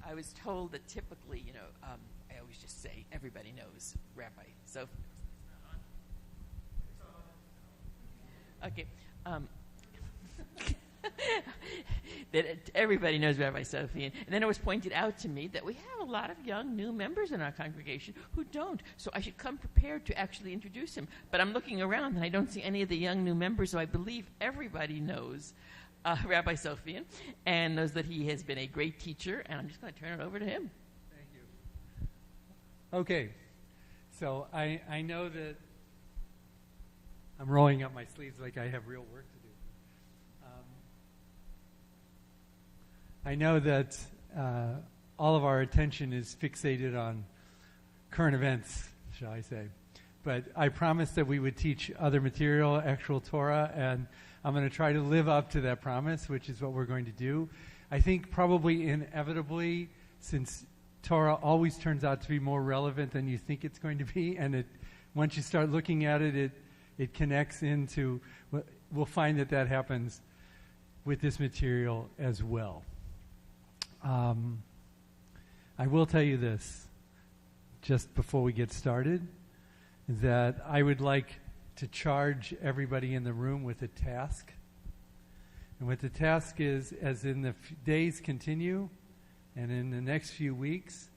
I was told that typically, I always just say everybody knows Rabbi Sofian. Okay. That everybody knows Rabbi Sofian. And then it was pointed out to me that we have a lot of young, new members in our congregation who don't. So I should come prepared to actually introduce him. But I'm looking around and I don't see any of the young, new members, so I believe everybody knows Rabbi Sofian and knows that he has been a great teacher. And I'm just going to turn it over to him. Thank you. Okay. So I know that I'm rolling up my sleeves like I have real work to do. I know that all of our attention is fixated on current events, shall I say. But I promised that we would teach other material, actual Torah, and I'm going to try to live up to that promise, which is what we're going to do. I think probably inevitably, since Torah always turns out to be more relevant than you think it's going to be, and once you start looking at it, it connects into, we'll find that happens with this material as well. I will tell you this, just before we get started, that I would like to charge everybody in the room with a task. And what the task is, as in the days continue, and in the next few weeks,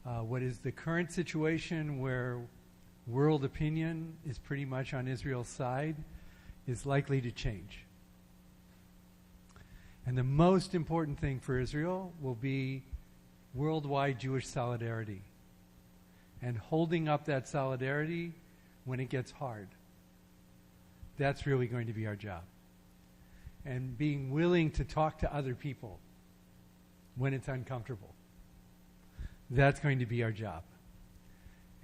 what is the current situation where world opinion is pretty much on Israel's side is likely to change. And the most important thing for Israel will be worldwide Jewish solidarity and holding up that solidarity when it gets hard. That's really going to be our job. And being willing to talk to other people when it's uncomfortable. That's going to be our job.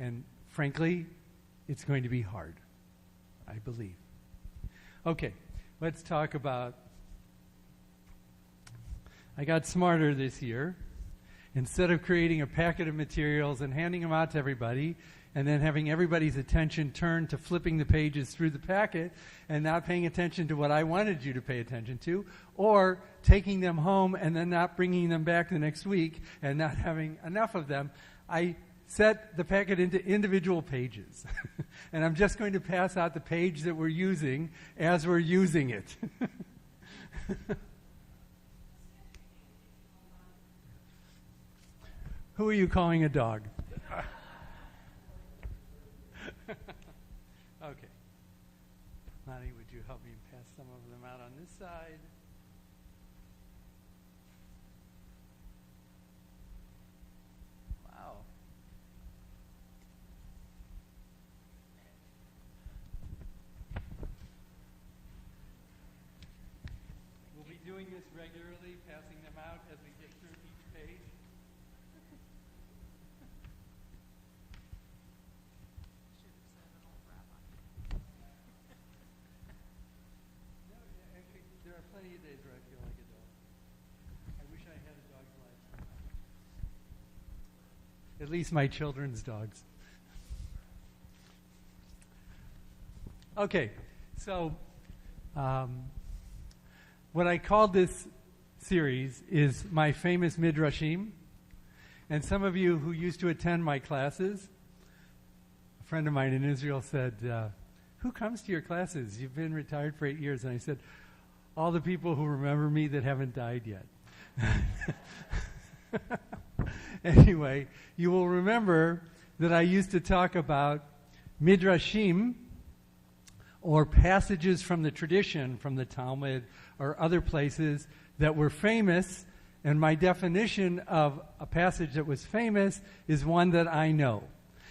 And frankly, it's going to be hard, I believe. Okay, let's talk about... I got smarter this year. Instead of creating a packet of materials and handing them out to everybody, and then having everybody's attention turned to flipping the pages through the packet and not paying attention to what I wanted you to pay attention to, or taking them home and then not bringing them back the next week and not having enough of them, I set the packet into individual pages. And I'm just going to pass out the page that we're using as we're using it. Who are you calling a dog? Okay. Lonnie, would you help me pass some of them out on this side? Wow. We'll be doing this regularly, passing them out as we get through each page. There are plenty of days where I feel like a dog. I wish I had a dog's life. At least my children's dogs. Okay, so what I called this series is my famous Midrashim. And some of you who used to attend my classes, a friend of mine in Israel said, who comes to your classes? You've been retired for 8 years. And I said, all the people who remember me that haven't died yet. Anyway, you will remember that I used to talk about Midrashim, or passages from the tradition, from the Talmud or other places that were famous, and my definition of a passage that was famous is one that I know.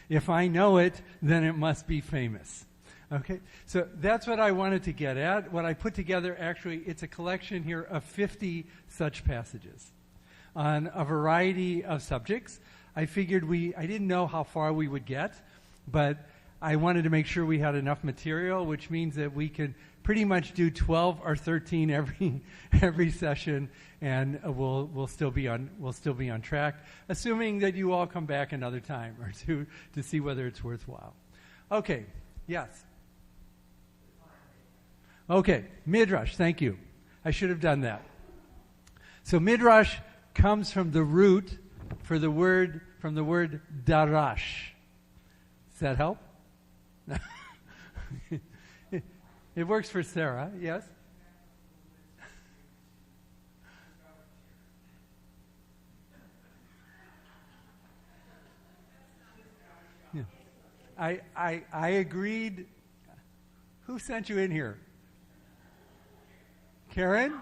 If I know it, then it must be famous. Okay, so that's what I wanted to get at. What I put together, actually, it's a collection here of 50 such passages on a variety of subjects. I figured I didn't know how far we would get, but I wanted to make sure we had enough material, which means that we could pretty much do 12 or 13 every session, and we'll still be on track, assuming that you all come back another time or two to see whether it's worthwhile. Okay, yes. Okay, Midrash, thank you. I should have done that. So Midrash comes from the root from the word darash. Does that help? It works for Sarah, yes? Yeah. I agreed. Who sent you in here? Karen?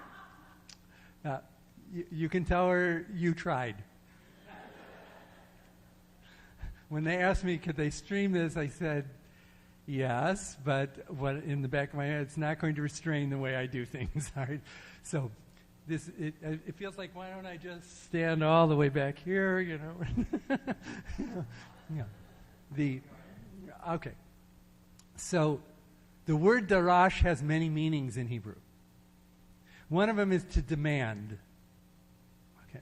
You can tell her you tried. When they asked me, could they stream this, I said, yes, but what in the back of my head, it's not going to restrain the way I do things. All right? So it feels like, why don't I just stand all the way back here, you know? Yeah. Okay. So the word darash has many meanings in Hebrew. One of them is to demand. Okay.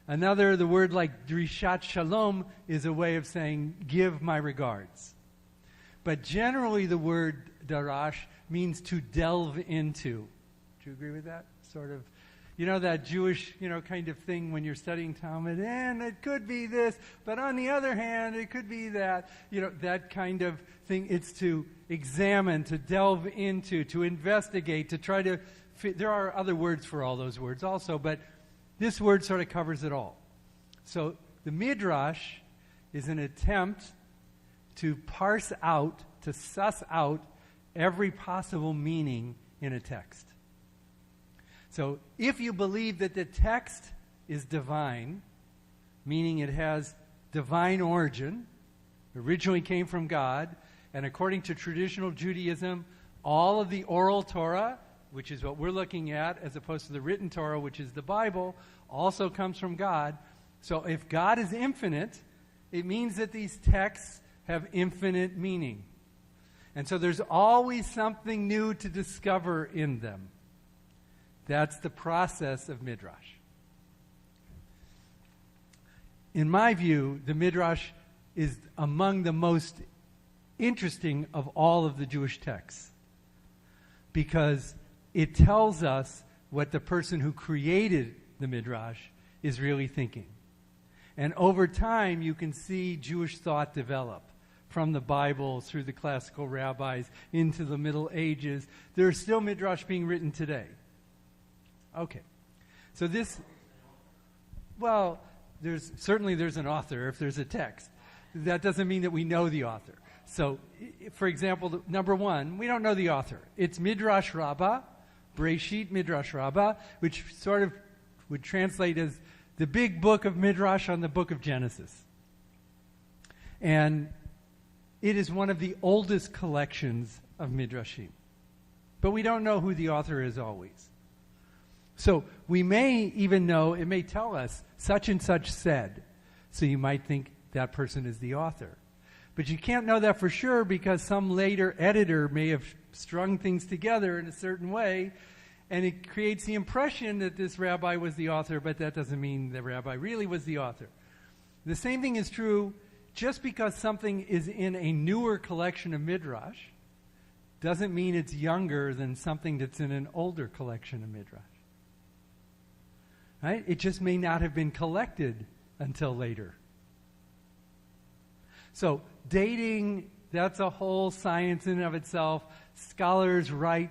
Another, the word like drishat shalom, is a way of saying, give my regards. But generally the word darash means to delve into. Do you agree with that? Sort of, you know, that Jewish, kind of thing when you're studying Talmud, and it could be this, but on the other hand, it could be that. That kind of thing. It's to examine, to delve into, to investigate, to try to there are other words for all those words also, but this word sort of covers it all. So the Midrash is an attempt to parse out, to suss out every possible meaning in a text. So if you believe that the text is divine, meaning it has divine origin, originally came from God, and according to traditional Judaism, all of the oral Torah, which is what we're looking at, as opposed to the written Torah, which is the Bible, also comes from God. So if God is infinite, it means that these texts have infinite meaning. And so there's always something new to discover in them. That's the process of Midrash. In my view, the Midrash is among the most interesting of all of the Jewish texts, because it tells us what the person who created the Midrash is really thinking. And over time, you can see Jewish thought develop from the Bible through the classical rabbis into the Middle Ages. There is still Midrash being written today. Okay. So there's an author if there's a text. That doesn't mean that we know the author. So, for example, number one, we don't know the author. It's Midrash Rabbah, Breshit Midrash Rabbah, which sort of would translate as the big book of Midrash on the book of Genesis. And it is one of the oldest collections of Midrashim. But we don't know who the author is always. So we may even know, it may tell us, such and such said. So you might think that person is the author. But you can't know that for sure because some later editor may have strung things together in a certain way, and it creates the impression that this rabbi was the author, but that doesn't mean the rabbi really was the author. The same thing is true just because something is in a newer collection of Midrash doesn't mean it's younger than something that's in an older collection of Midrash. Right? It just may not have been collected until later. So dating, that's a whole science in and of itself. Scholars write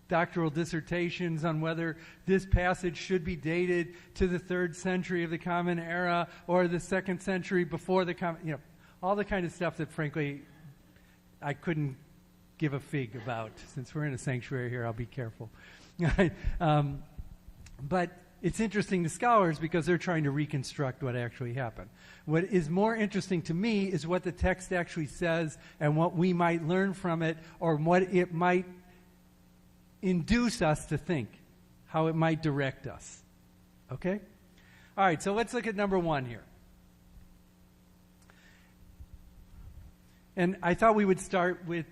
doctoral dissertations on whether this passage should be dated to the 3rd century of the Common Era or the 2nd century before the Common, all the kind of stuff that, frankly, I couldn't give a fig about. Since we're in a sanctuary here, I'll be careful. But it's interesting to scholars because they're trying to reconstruct what actually happened. What is more interesting to me is what the text actually says and what we might learn from it, or what it might induce us to think, how it might direct us. Okay? All right, so let's look at number 1 here. And I thought we would start with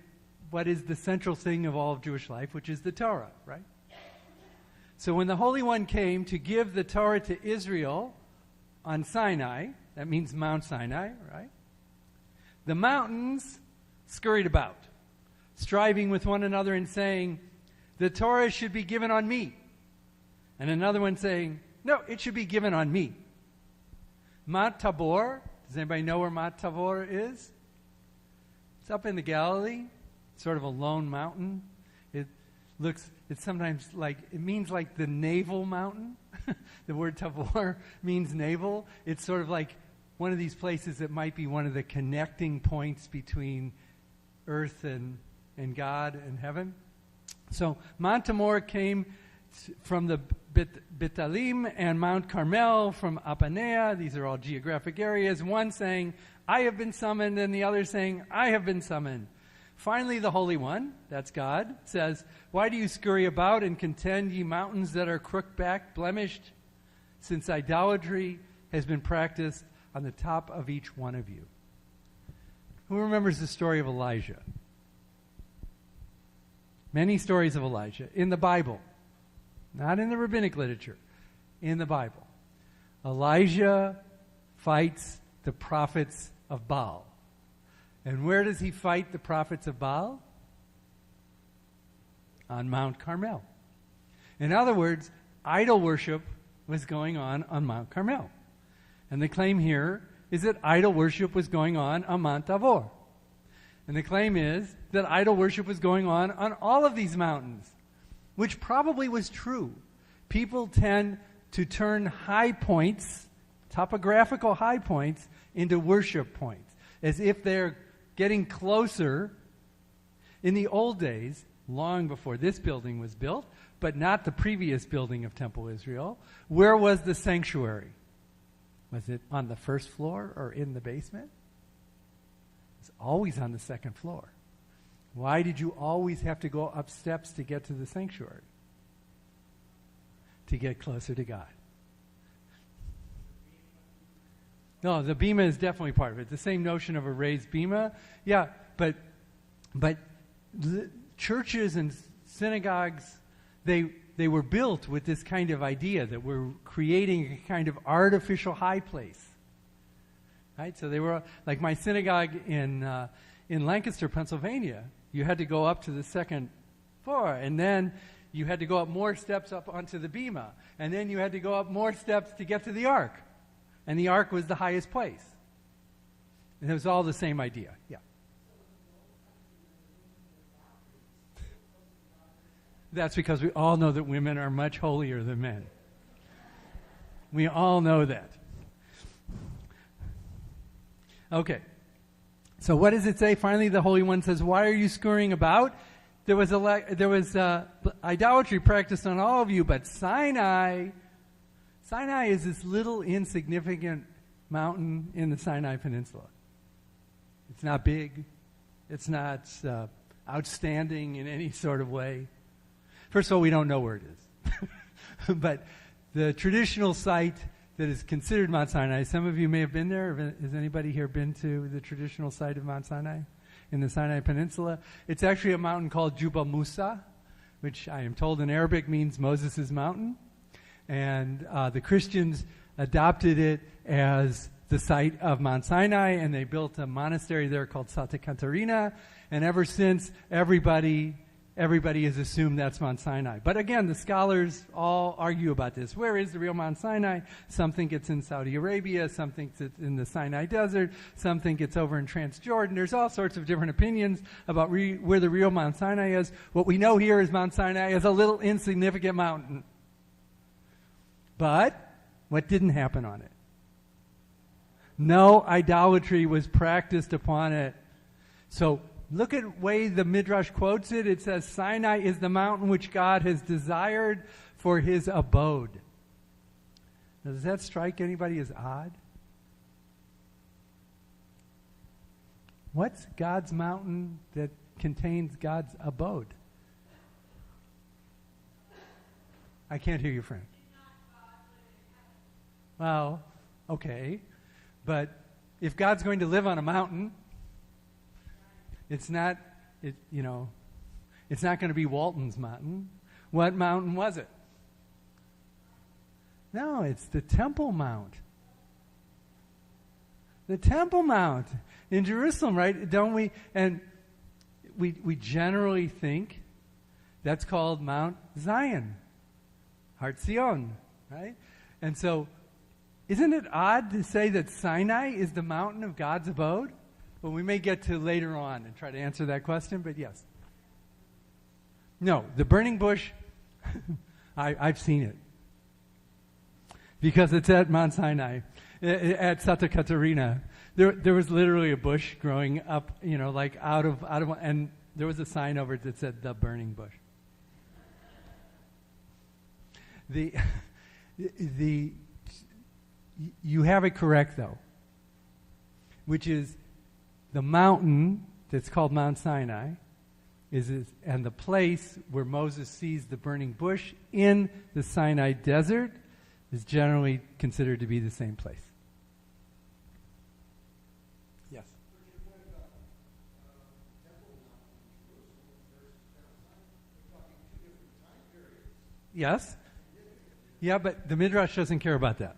what is the central thing of all of Jewish life, which is the Torah, right? So when the Holy One came to give the Torah to Israel on Sinai, that means Mount Sinai, right? The mountains scurried about, striving with one another and saying, the Torah should be given on me. And another one saying, No, it should be given on me. Mount Tabor, does anybody know where Mount Tabor is? It's up in the Galilee, sort of a lone mountain. It's sometimes like, it means like the navel mountain. The word Tabor means navel. It's sort of like one of these places that might be one of the connecting points between earth and God and heaven. So Mount Tabor came from the Bitalim, and Mount Carmel from Apanea. These are all geographic areas. One saying, I have been summoned, and the other saying, I have been summoned. Finally, the Holy One, that's God, says, why do you scurry about and contend, ye mountains that are crook-backed, blemished, since idolatry has been practiced on the top of each one of you? Who remembers the story of Elijah? Many stories of Elijah in the Bible. Not in the rabbinic literature, in the Bible. Elijah fights the prophets of Baal. And where does he fight the prophets of Baal? On Mount Carmel. In other words, idol worship was going on Mount Carmel. And the claim here is that idol worship was going on Mount Tabor. And the claim is that idol worship was going on all of these mountains, which probably was true. People tend to turn high points, topographical high points, into worship points, as if they're getting closer. In the old days, long before this building was built, but not the previous building of Temple Israel, where was the sanctuary? Was it on the first floor or in the basement? It's always on the second floor. Why did you always have to go up steps to get to the sanctuary? To get closer to God. No, the bima is definitely part of it. The same notion of a raised bima. Yeah, but the churches and synagogues, they were built with this kind of idea that we're creating a kind of artificial high place. Right? So they were, like my synagogue in Lancaster, Pennsylvania, you had to go up to the second floor, and then you had to go up more steps up onto the bima, and then you had to go up more steps to get to the ark. And the ark was the highest place. And it was all the same idea. Yeah. That's because we all know that women are much holier than men. We all know that. Okay. So what does it say? Finally, the Holy One says, why are you scurrying about? There was idolatry practiced on all of you, but Sinai is this little insignificant mountain in the Sinai Peninsula. It's not big. It's not outstanding in any sort of way. First of all, we don't know where it is. But the traditional site that is considered Mount Sinai, some of you may have been there. Has anybody here been to the traditional site of Mount Sinai in the Sinai Peninsula? It's actually a mountain called Jubal Musa, which I am told in Arabic means Moses' mountain. And the Christians adopted it as the site of Mount Sinai, and they built a monastery there called Santa Catarina. And ever since, everybody has assumed that's Mount Sinai. But again, the scholars all argue about this. Where is the real Mount Sinai? Some think it's in Saudi Arabia. Some think it's in the Sinai Desert. Some think it's over in Transjordan. There's all sorts of different opinions about where the real Mount Sinai is. What we know here is Mount Sinai is a little insignificant mountain. But what didn't happen on it? No idolatry was practiced upon it. So look at the way the Midrash quotes it. It says, Sinai is the mountain which God has desired for his abode. Now, does that strike anybody as odd? What's God's mountain that contains God's abode? I can't hear you, friend. Well, okay. But if God's going to live on a mountain, it's not going to be Walton's mountain. What mountain was it? No, it's the Temple Mount. The Temple Mount in Jerusalem, right? Don't we? And we generally think that's called Mount Zion, Har Zion, right? And so, isn't it odd to say that Sinai is the mountain of God's abode? Well, we may get to later on and try to answer that question, but yes. No, the burning bush, I've seen it. Because it's at Mount Sinai, at Santa Catarina. There was literally a bush growing up, like out of, and there was a sign over it that said, the burning bush. You have it correct, though, which is the mountain that's called Mount Sinai and the place where Moses sees the burning bush in the Sinai desert is generally considered to be the same place. Yes. Yes. Yeah, but the Midrash doesn't care about that.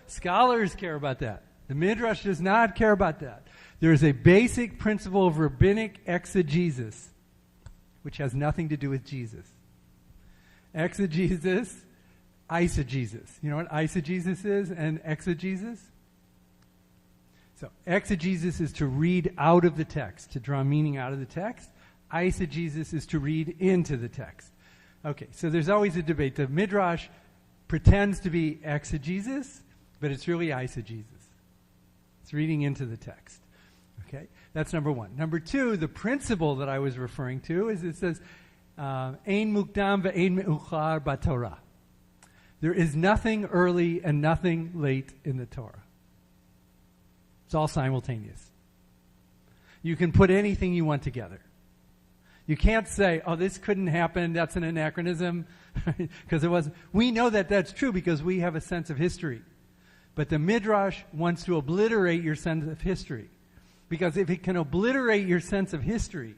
Scholars care about that. The Midrash does not care about that. There is a basic principle of rabbinic exegesis, which has nothing to do with Jesus. Exegesis, eisegesis. You know what eisegesis is and exegesis? So exegesis is to read out of the text, to draw meaning out of the text. Eisegesis is to read into the text. Okay, so there's always a debate. The Midrash pretends to be exegesis, but it's really eisegesis. It's reading into the text. Okay, that's number one. Number two, the principle that I was referring to is it says, Ein mukdam ve'ein me'uchar b'Torah. There is nothing early and nothing late in the Torah. It's all simultaneous. You can put anything you want together. You can't say, oh, this couldn't happen, that's an anachronism, because it wasn't. We know that that's true because we have a sense of history. But the Midrash wants to obliterate your sense of history. Because if it can obliterate your sense of history,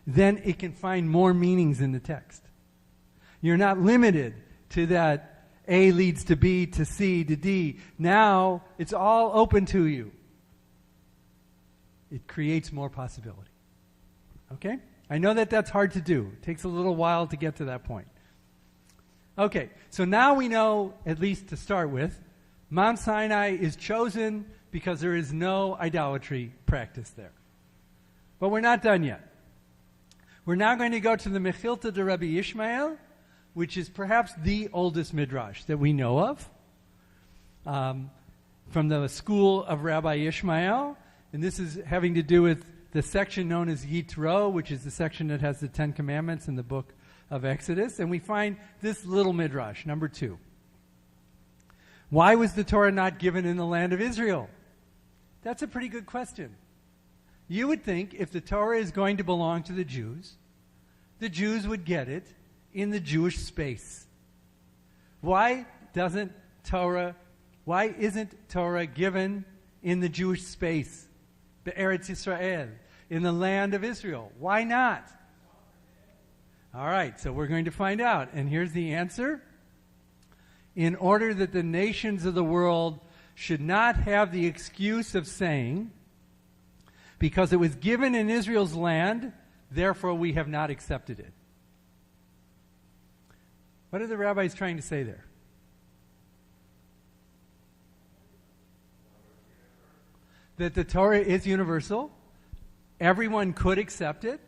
then it can find more meanings in the text. You're not limited to that A leads to B, to C, to D. Now, it's all open to you. It creates more possibility. Okay? I know that that's hard to do. It takes a little while to get to that point. Okay, so now we know, at least to start with, Mount Sinai is chosen because there is no idolatry practice there. But we're not done yet. We're now going to go to the Mechilta de Rabbi Ishmael, which is perhaps the oldest midrash that we know of, from the school of Rabbi Ishmael. And this is having to do with the section known as Yitro, which is the section that has the Ten Commandments in the book of Exodus. And we find this little midrash, number 2. Why was the Torah not given in the land of Israel? That's a pretty good question. You would think if the Torah is going to belong to the Jews would get it in the Jewish space. Why isn't Torah given in the Jewish space? The Eretz Yisrael, in the land of Israel. Why not? All right, so we're going to find out. And here's the answer. In order that the nations of the world should not have the excuse of saying, because it was given in Israel's land, therefore we have not accepted it. What are the rabbis trying to say there? That the Torah is universal. Everyone could accept it.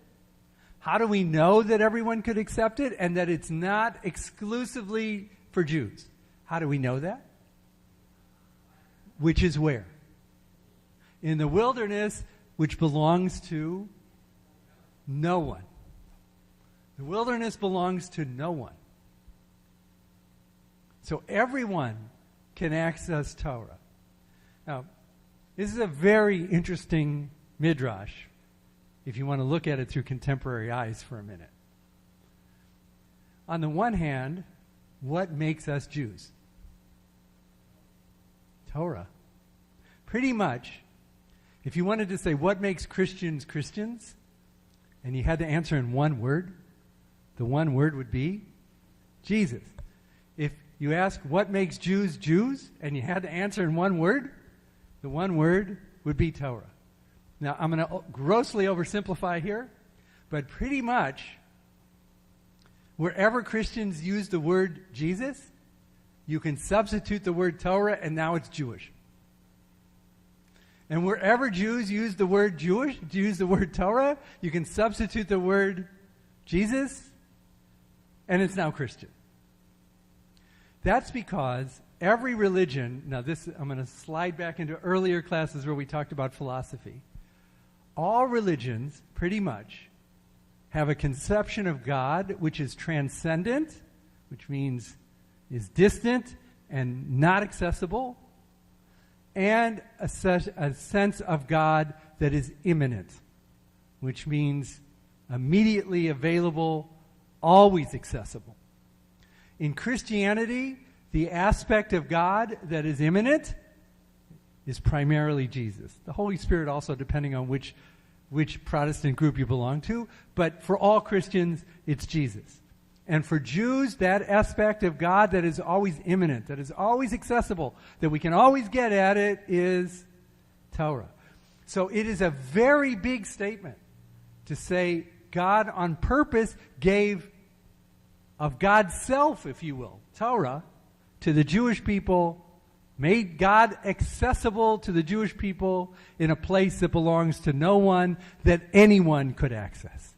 How do we know that everyone could accept it and that it's not exclusively for Jews? How do we know that? Which is where? In the wilderness, which belongs to no one. The wilderness belongs to no one. So everyone can access Torah. Now, this is a very interesting midrash, if you want to look at it through contemporary eyes for a minute. On the one hand, what makes us Jews? Torah. Pretty much, if you wanted to say what makes Christians Christians, and you had to answer in one word, the one word would be Jesus. If you ask what makes Jews Jews, and you had to answer in one word, the one word would be Torah. Now, I'm going to grossly oversimplify here, but pretty much wherever Christians use the word Jesus, you can substitute the word Torah, and now it's Jewish. And wherever Jews use the word Jewish, use the word Torah, you can substitute the word Jesus, and it's now Christian. That's because every religion, now this, I'm going to slide back into earlier classes where we talked about philosophy. All religions, pretty much, have a conception of God which is transcendent, which means is distant and not accessible, and a sense of God that is immanent, which means immediately available, always accessible. In Christianity, the aspect of God that is immanent is primarily Jesus. The Holy Spirit also, depending on which Protestant group you belong to, but for all Christians, it's Jesus. And for Jews, that aspect of God that is always immanent, that is always accessible, that we can always get at it, is Torah. So it is a very big statement to say God on purpose gave of God's self, if you will, Torah, to the Jewish people, made God accessible to the Jewish people in a place that belongs to no one, that anyone could access.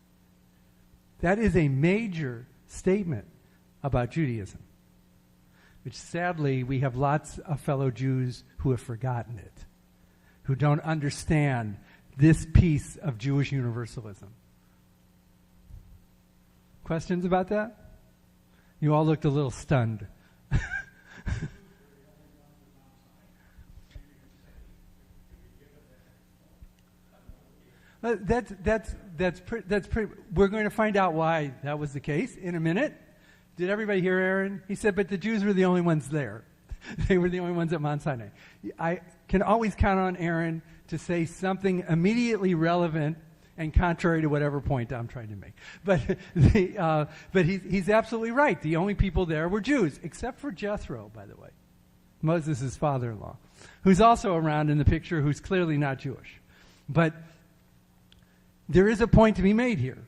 That is a major statement about Judaism, which sadly we have lots of fellow Jews who have forgotten it, who don't understand this piece of Jewish universalism. Questions about that? You all looked a little stunned. That's pretty. We're going to find out why that was the case in a minute. Did everybody hear Aaron? He said, but the Jews were the only ones there. They were the only ones at Mount Sinai. I can always count on Aaron to say something immediately relevant and contrary to whatever point I'm trying to make. But he's absolutely right. The only people there were Jews, except for Jethro, by the way, Moses' father-in-law, who's also around in the picture, who's clearly not Jewish. But there is a point to be made here,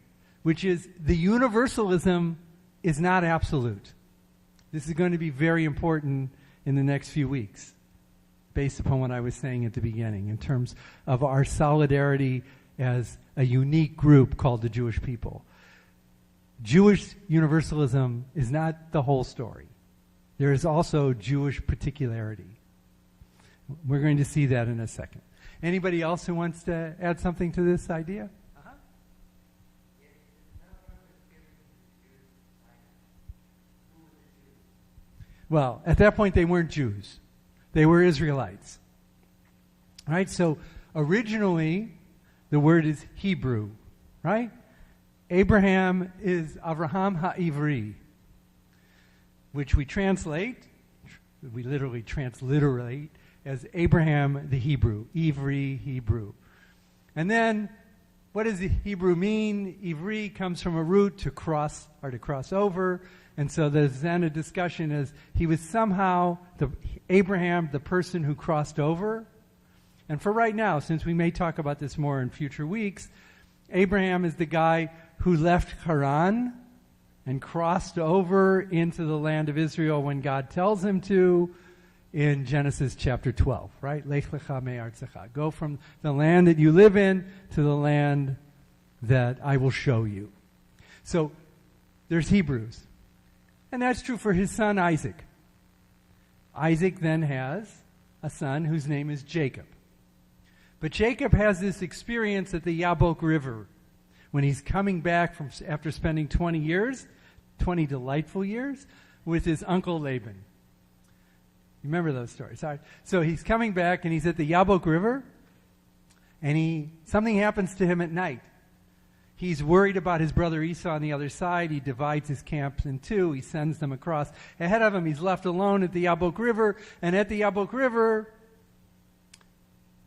which is the universalism is not absolute. This is going to be very important in the next few weeks, based upon what I was saying at the beginning, in terms of our solidarity as a unique group called the Jewish people. Jewish universalism is not the whole story. There is also Jewish particularity. We're going to see that in a second. Anybody else who wants to add something to this idea? Well, at that point, they weren't Jews. They were Israelites. Right? So originally, the word is Hebrew. Right? Abraham is Avraham HaIvri, which we literally transliterate as Abraham the Hebrew. Ivri, Hebrew. And then, what does the Hebrew mean? Ivri comes from a root to cross, or to cross over. And so there's then a discussion as he was somehow, Abraham, the person who crossed over. And for right now, since we may talk about this more in future weeks, Abraham is the guy who left Haran and crossed over into the land of Israel when God tells him to in Genesis chapter 12, right? Lech lecha me'artzecha. Go from the land that you live in to the land that I will show you. So there's Hebrews. And that's true for his son Isaac. Isaac then has a son whose name is Jacob. But Jacob has this experience at the Yabok River when he's coming back from after spending 20 delightful years, with his uncle Laban. You remember those stories? Right? So he's coming back and he's at the Yabok River, and something happens to him at night. He's worried about his brother Esau on the other side. He divides his camp in two. He sends them across. Ahead of him, he's left alone at the Yabok River. And at the Yabok River,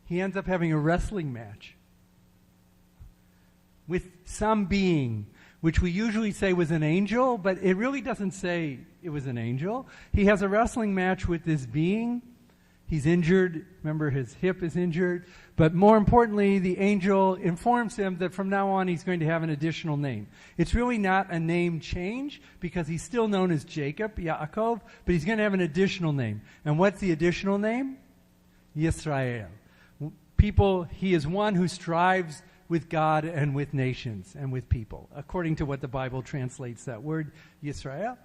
he ends up having a wrestling match with some being, which we usually say was an angel, but it really doesn't say it was an angel. He has a wrestling match with this being, He's injured. Remember, his hip is injured. But more importantly, the angel informs him that from now on he's going to have an additional name. It's really not a name change because he's still known as Jacob, Yaakov, but he's going to have an additional name. And what's the additional name? Yisrael. He is one who strives with God and with nations and with people, according to what the Bible translates that word, Yisrael.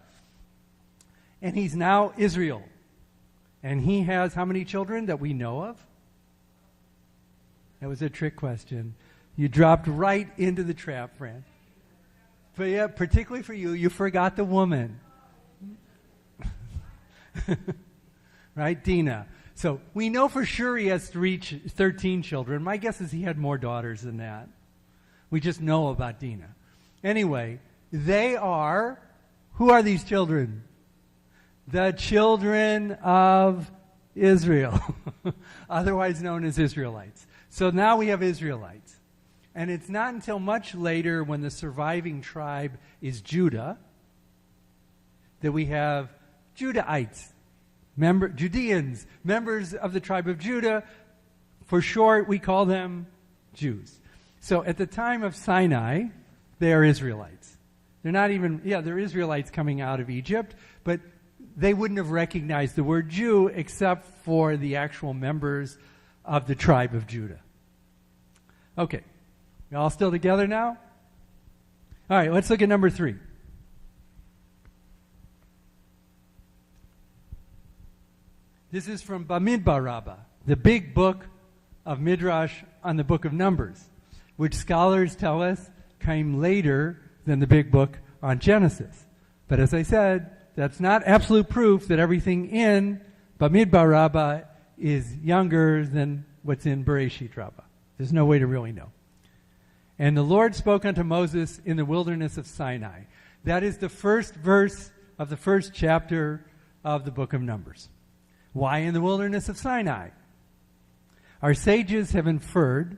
And he's now Israel. And he has how many children that we know of? That was a trick question. You dropped right into the trap, Fran. But yeah, particularly for you, you forgot the woman. Right, Dinah. So we know for sure he has 13 children. My guess is he had more daughters than that. We just know about Dinah. Anyway, who are these children? The children of Israel, otherwise known as Israelites. So now we have Israelites. And it's not until much later when the surviving tribe is Judah that we have Judahites, Judeans, members of the tribe of Judah. For short, we call them Jews. So at the time of Sinai, they are Israelites. They're Israelites coming out of Egypt, but they wouldn't have recognized the word Jew except for the actual members of the tribe of Judah. Okay. You all still together now? All right, let's look at number 3. This is from Bamidbar Rabbah, the big book of Midrash on the book of Numbers, which scholars tell us came later than the big book on Genesis. But as I said, that's not absolute proof that everything in Bamidbar Rabbah is younger than what's in Bereshit Rabbah. There's no way to really know. And the Lord spoke unto Moses in the wilderness of Sinai. That is the first verse of the first chapter of the book of Numbers. Why in the wilderness of Sinai? Our sages have inferred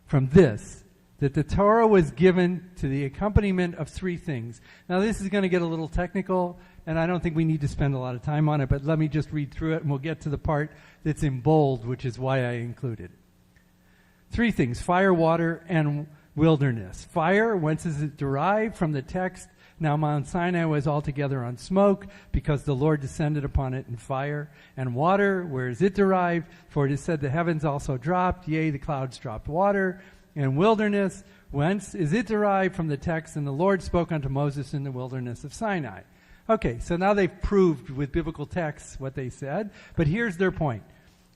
from this that the Torah was given to the accompaniment of 3 things. Now this is going to get a little technical, and I don't think we need to spend a lot of time on it, but let me just read through it and we'll get to the part that's in bold, which is why I included it. 3 things: fire, water, and wilderness. Fire, whence is it derived? From the text, now Mount Sinai was altogether on smoke, because the Lord descended upon it in fire. And water, where is it derived? For it is said, the heavens also dropped, yea, the clouds dropped water. And wilderness, whence is it derived? From the text, and the Lord spoke unto Moses in the wilderness of Sinai. Okay, so now they've proved with biblical texts what they said, but here's their point.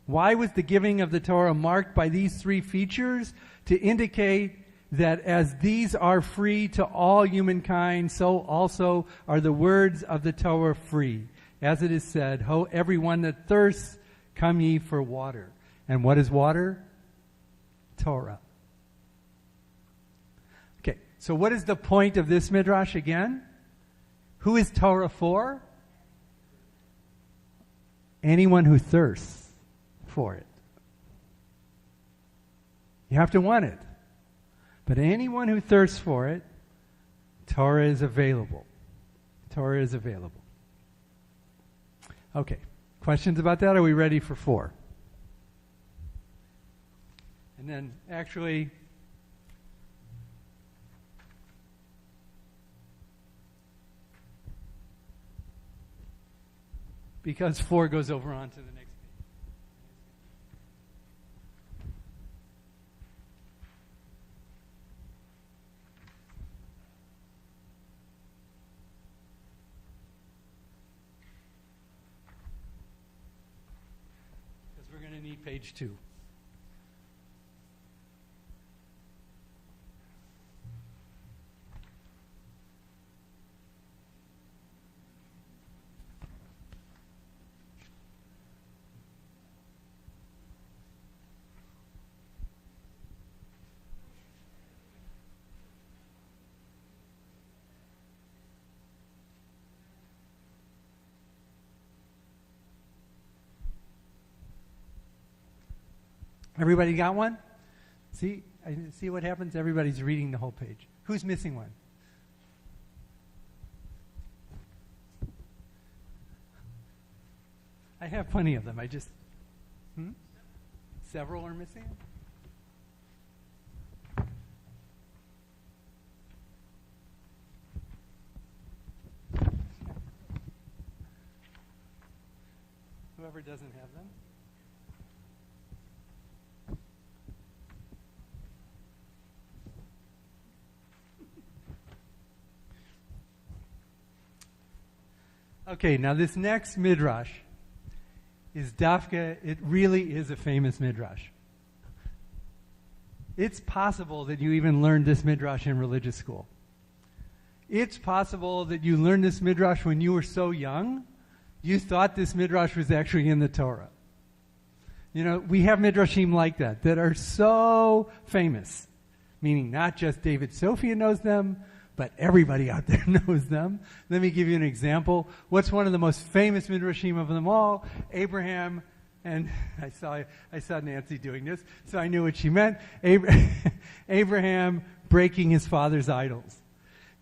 Why was the giving of the Torah marked by these 3 features? To indicate that as these are free to all humankind, so also are the words of the Torah free. As it is said, Ho, everyone that thirsts, come ye for water. And what is water? Torah. Okay, so what is the point of this midrash again? Who is Torah for? Anyone who thirsts for it. You have to want it. But anyone who thirsts for it, Torah is available. Torah is available. Okay. Questions about that? Are we ready for 4? And then actually, because 4 goes over on to the next page. Because we're going to need page 2. Everybody got one? See what happens? Everybody's reading the whole page. Who's missing one? I have plenty of them. Several are missing? Whoever doesn't have them. Okay, now this next midrash is Dafka. It really is a famous midrash. It's possible that you even learned this midrash in religious school. It's possible that you learned this midrash when you were so young, you thought this midrash was actually in the Torah. You know, we have midrashim like that are so famous, meaning not just David Sofian knows them, but everybody out there knows them. Let me give you an example. What's one of the most famous midrashim of them all? Abraham, and I saw Nancy doing this, so I knew what she meant. Abraham breaking his father's idols.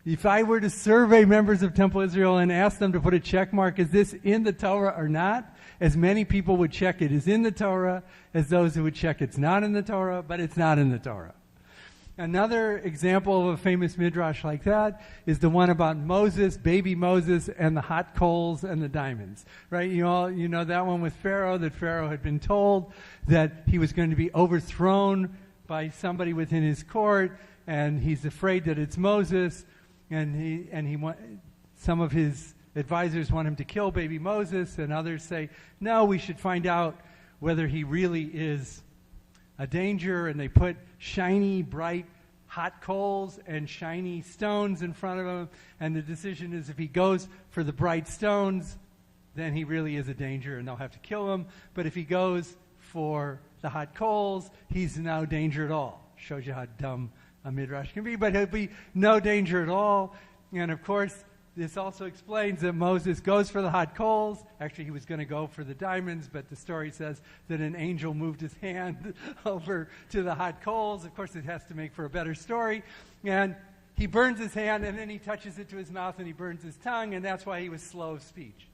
If I were to survey members of Temple Israel and ask them to put a check mark, is this in the Torah or not? As many people would check it is in the Torah as those who would check it's not in the Torah, but it's not in the Torah. Another example of a famous midrash like that is the one about Moses, baby Moses, and the hot coals and the diamonds. Right? You know that one with Pharaoh, that Pharaoh had been told that he was going to be overthrown by somebody within his court, and he's afraid that it's Moses, some of his advisors want him to kill baby Moses, and others say, no, we should find out whether he really is a danger, and they put shiny, bright, hot coals and shiny stones in front of him, and the decision is if he goes for the bright stones, then he really is a danger, and they'll have to kill him. But if he goes for the hot coals, he's no danger at all. Shows you how dumb a midrash can be, but he'll be no danger at all. And of course, this also explains that Moses goes for the hot coals. Actually, he was going to go for the diamonds, but the story says that an angel moved his hand over to the hot coals. Of course, it has to make for a better story. And he burns his hand, and then he touches it to his mouth, and he burns his tongue, and that's why he was slow of speech.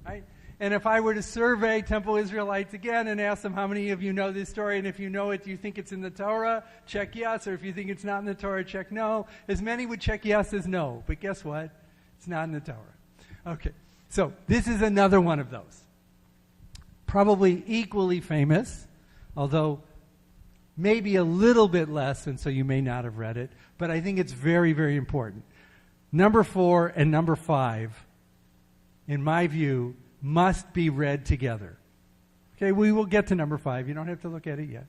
Right? And if I were to survey Temple Israelites again and ask them how many of you know this story, and if you know it, do you think it's in the Torah? Check yes. Or if you think it's not in the Torah, check no. As many would check yes as no. But guess what? It's not in the Torah. Okay, so this is another one of those. Probably equally famous, although maybe a little bit less, and so you may not have read it. But I think it's very, very important. Number 4 and number 5, in my view, must be read together. Okay, we will get to number 5. You don't have to look at it yet.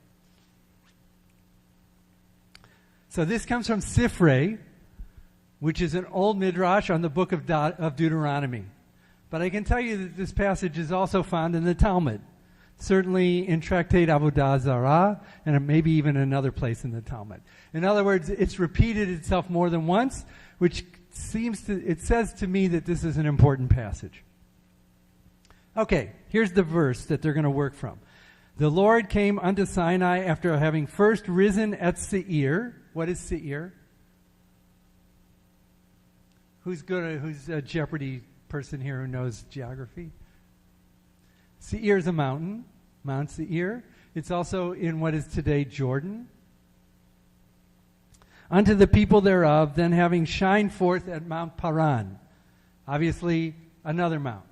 So this comes from Sifrei, which is an old midrash on the book of Deuteronomy. But I can tell you that this passage is also found in the Talmud, certainly in Tractate Avodah Zarah, and maybe even another place in the Talmud. In other words, it's repeated itself more than once, which it says to me that this is an important passage. Okay, here's the verse that they're going to work from. The Lord came unto Sinai after having first risen at Seir. What is Seir? Who's a Jeopardy person here who knows geography? Seir is a mountain, Mount Seir. It's also in what is today Jordan. Unto the people thereof, then having shined forth at Mount Paran. Obviously, another mountain.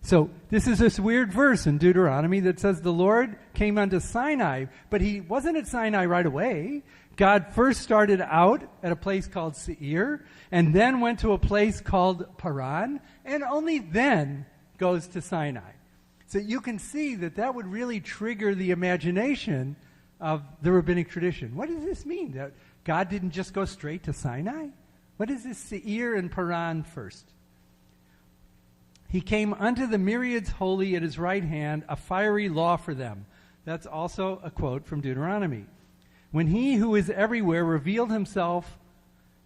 So this is this weird verse in Deuteronomy that says the Lord came unto Sinai, but he wasn't at Sinai right away. God first started out at a place called Seir, and then went to a place called Paran, and only then goes to Sinai. So you can see that would really trigger the imagination of the rabbinic tradition. What does this mean? That God didn't just go straight to Sinai? What is this Seir and Paran first? He came unto the myriads holy at his right hand, a fiery law for them. That's also a quote from Deuteronomy. When he who is everywhere revealed himself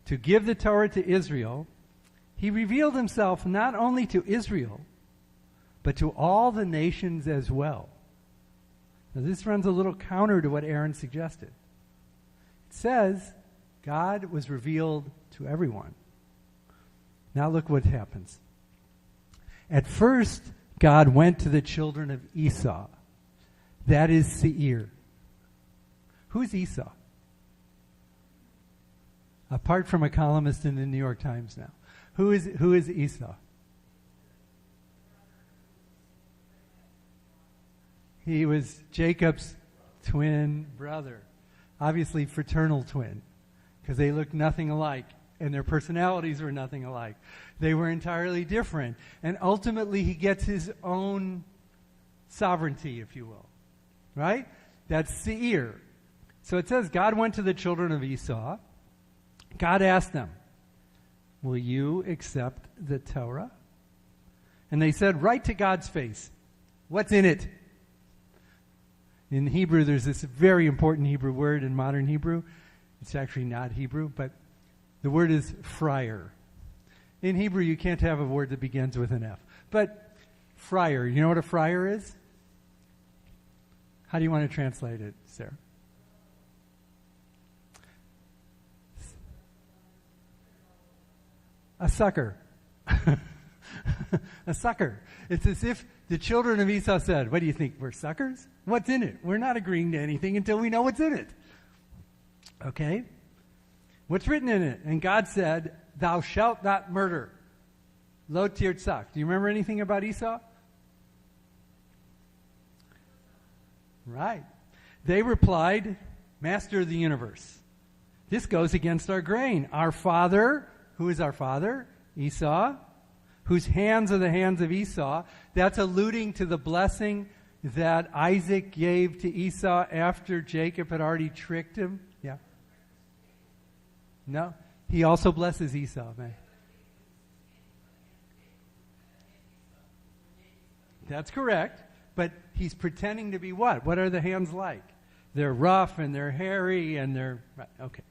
to give the Torah to Israel, he revealed himself not only to Israel, but to all the nations as well. Now this runs a little counter to what Aaron suggested. It says God was revealed to everyone. Now look what happens. At first, God went to the children of Esau. That is Seir. Who's Esau? Apart from a columnist in the New York Times now. Who is Esau? He was Jacob's twin brother. Obviously fraternal twin, because they looked nothing alike, and their personalities were nothing alike. They were entirely different. And ultimately he gets his own sovereignty, if you will. Right? That's Seir. So it says God went to the children of Esau. God asked them, will you accept the Torah? And they said, right to God's face. What's in it? In Hebrew, there's this very important Hebrew word in modern Hebrew. It's actually not Hebrew, but the word is friar. In Hebrew, you can't have a word that begins with an F. But friar, you know what a friar is? How do you want to translate it, Sarah? A sucker. A sucker. It's as if the children of Esau said, what do you think, we're suckers? What's in it? We're not agreeing to anything until we know what's in it. Okay? What's written in it? And God said, thou shalt not murder. Lo tirtzach. Do you remember anything about Esau? Right. They replied, Master of the universe. This goes against our grain. Our father, who is our father? Esau, whose hands are the hands of Esau. That's alluding to the blessing that Isaac gave to Esau after Jacob had already tricked him. Yeah. No, he also blesses Esau, man. That's correct, but he's pretending to be what? What are the hands like? They're rough and they're hairy and they're... Right, okay.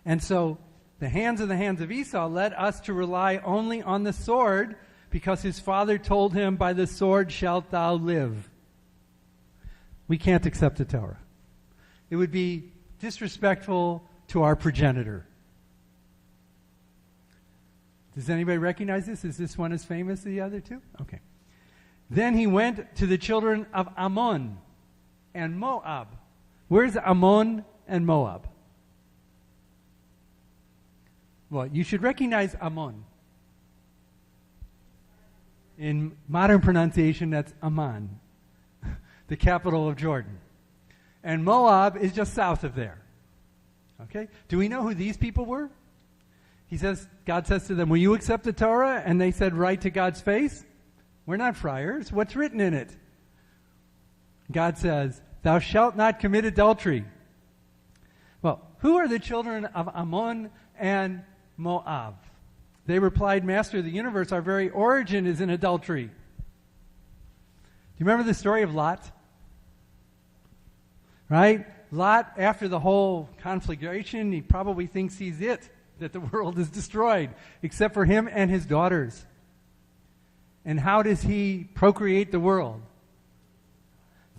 And so the hands are the hands of Esau led us to rely only on the sword because his father told him, by the sword shalt thou live. We can't accept the Torah. It would be disrespectful to our progenitor. Does anybody recognize this? Is this one as famous as the other two? Okay. Then he went to the children of Ammon and Moab. Where's Ammon and Moab? Well, you should recognize Ammon. In modern pronunciation, that's Amman, the capital of Jordan. And Moab is just south of there. Okay? Do we know who these people were? He says, God says to them, will you accept the Torah? And they said, right to God's face? We're not friars. What's written in it? God says, thou shalt not commit adultery. Well, who are the children of Ammon and Moab? They replied, Master of the universe, our very origin is in adultery. Do you remember the story of Lot? Right? Lot, after the whole conflagration, he probably thinks he's it, that the world is destroyed, except for him and his daughters. And how does he procreate the world?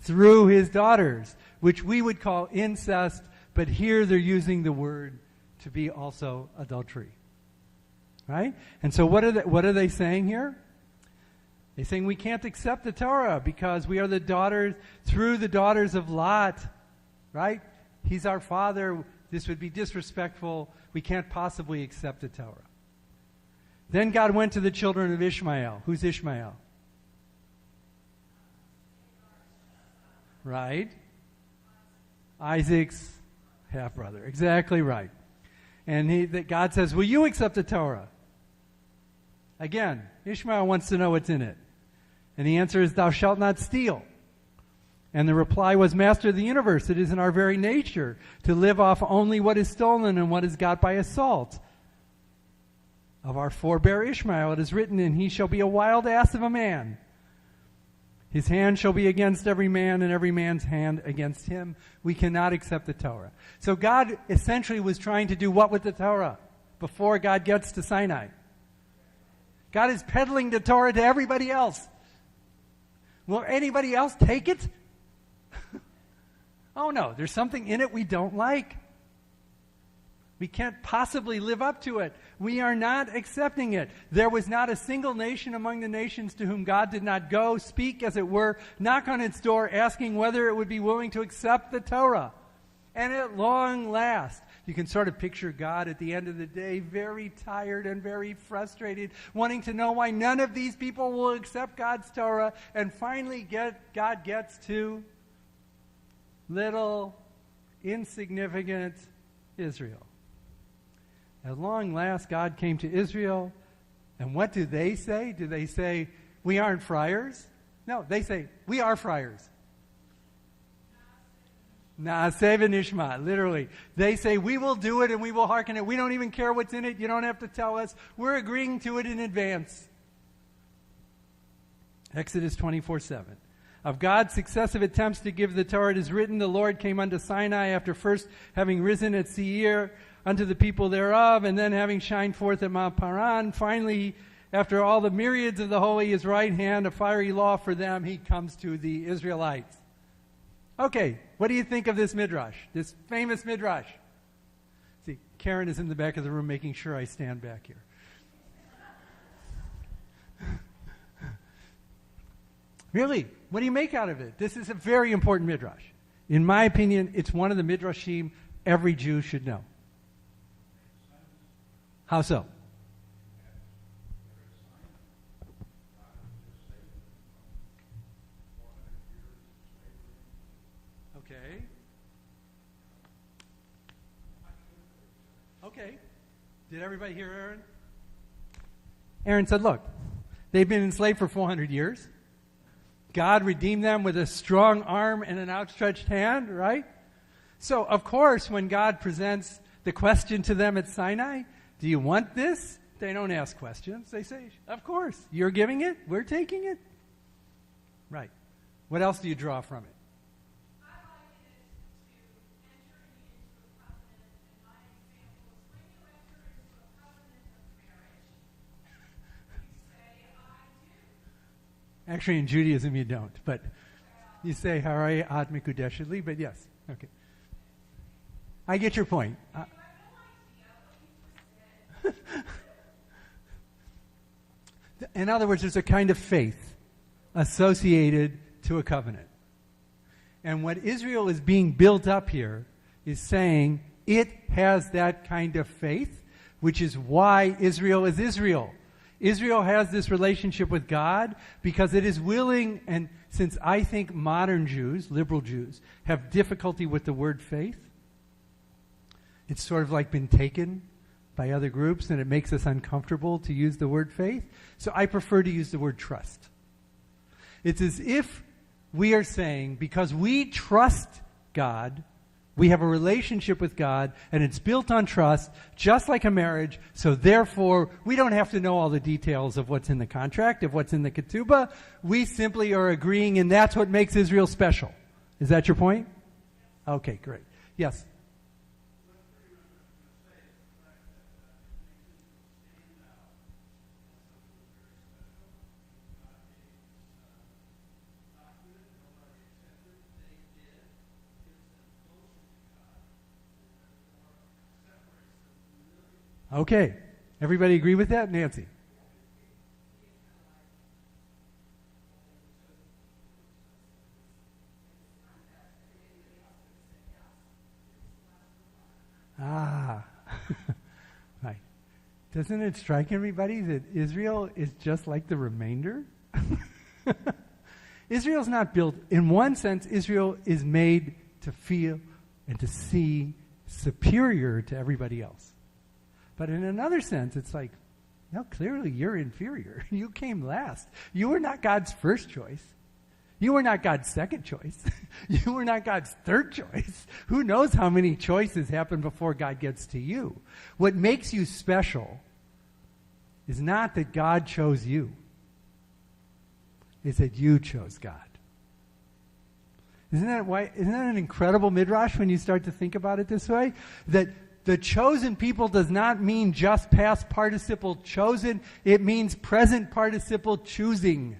Through his daughters, which we would call incest, but here they're using the word to be also adultery. Right? And so what are they saying here? They're saying we can't accept the Torah because we are the daughters, through the daughters of Lot. Right? He's our father. This would be disrespectful. We can't possibly accept the Torah. Then God went to the children of Ishmael. Who's Ishmael? Right? Isaac's half-brother. Exactly right. And God says, will you accept the Torah? Again, Ishmael wants to know what's in it. And the answer is, thou shalt not steal. And the reply was, Master of the universe, it is in our very nature to live off only what is stolen and what is got by assault. Of our forebear Ishmael, it is written, and he shall be a wild ass of a man. His hand shall be against every man, and every man's hand against him. We cannot accept the Torah. So God essentially was trying to do what with the Torah before God gets to Sinai? God is peddling the Torah to everybody else. Will anybody else take it? Oh no, there's something in it we don't like. We can't possibly live up to it. We are not accepting it. There was not a single nation among the nations to whom God did not go, speak, as it were, knock on its door, asking whether it would be willing to accept the Torah. And at long last, you can sort of picture God at the end of the day, very tired and very frustrated, wanting to know why none of these people will accept God's Torah. And finally, God gets to little, insignificant Israel. At long last, God came to Israel. And what do they say? Do they say, we aren't friars? No, they say, we are friars. Naaseh v'nishma, literally. They say, we will do it and we will hearken it. We don't even care what's in it. You don't have to tell us. We're agreeing to it in advance. Exodus 24:7. Of God's successive attempts to give the Torah, it is written, the Lord came unto Sinai after first having risen at Seir unto the people thereof, and then having shined forth at Mount Paran. Finally, after all the myriads of the holy, his right hand, a fiery law for them, he comes to the Israelites. Okay, what do you think of this midrash, this famous midrash? See, Karen is in the back of the room making sure I stand back here. Really, what do you make out of it? This is a very important midrash. In my opinion, it's one of the midrashim every Jew should know. How so? Okay. Did everybody hear Aaron? Aaron said, look, they've been enslaved for 400 years. God redeemed them with a strong arm and an outstretched hand, right? So, of course, when God presents the question to them at Sinai, do you want this? They don't ask questions. They say, of course. You're giving it. We're taking it. Right. What else do you draw from it? Actually, in Judaism, you don't. But you say, Harai ad mikudeshli, but yes. Okay. I get your point. In other words, there's a kind of faith associated to a covenant. And what Israel is being built up here is saying it has that kind of faith, which is why Israel is Israel. Israel has this relationship with God because it is willing, and since I think modern Jews, liberal Jews, have difficulty with the word faith, it's sort of like been taken by other groups and it makes us uncomfortable to use the word faith. So I prefer to use the word trust. It's as if we are saying, because we trust God, we have a relationship with God, and it's built on trust, just like a marriage, so therefore, we don't have to know all the details of what's in the contract, of what's in the ketubah. We simply are agreeing, and that's what makes Israel special. Is that your point? Okay, great. Yes? Okay. Everybody agree with that? Nancy? Ah. Right. Doesn't it strike everybody that Israel is just like the remainder? Israel's not built, in one sense, Israel is made to feel and to see superior to everybody else. But in another sense, it's like, no, clearly you're inferior. You came last. You were not God's first choice. You were not God's second choice. You were not God's third choice. Who knows how many choices happen before God gets to you? What makes you special is not that God chose you. It's that you chose God. Isn't that an incredible midrash when you start to think about it this way? That the chosen people does not mean just past participle chosen. It means present participle choosing.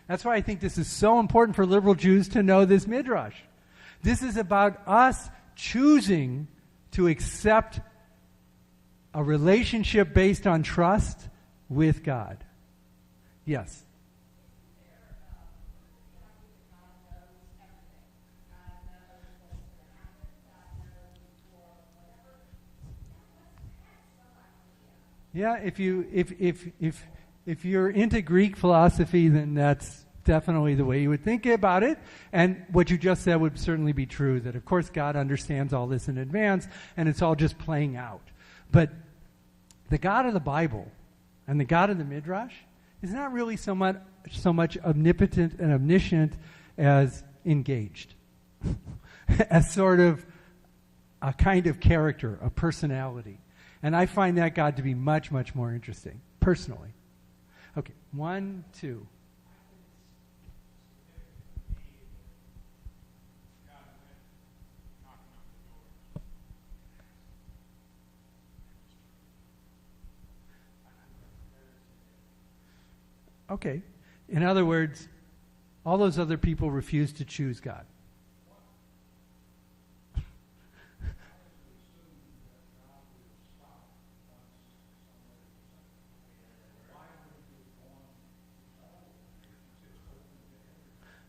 That's why I think this is so important for liberal Jews to know this midrash. This is about us choosing to accept a relationship based on trust with God. Yes. Yeah, if you're into Greek philosophy, then that's definitely the way you would think about it. And what you just said would certainly be true, that of course God understands all this in advance, and it's all just playing out. But the God of the Bible and the God of the Midrash is not really so much omnipotent and omniscient as engaged, as sort of a kind of character, a personality. And I find that God to be much, much more interesting, personally. Okay, 1, 2. Okay. In other words, all those other people refused to choose God.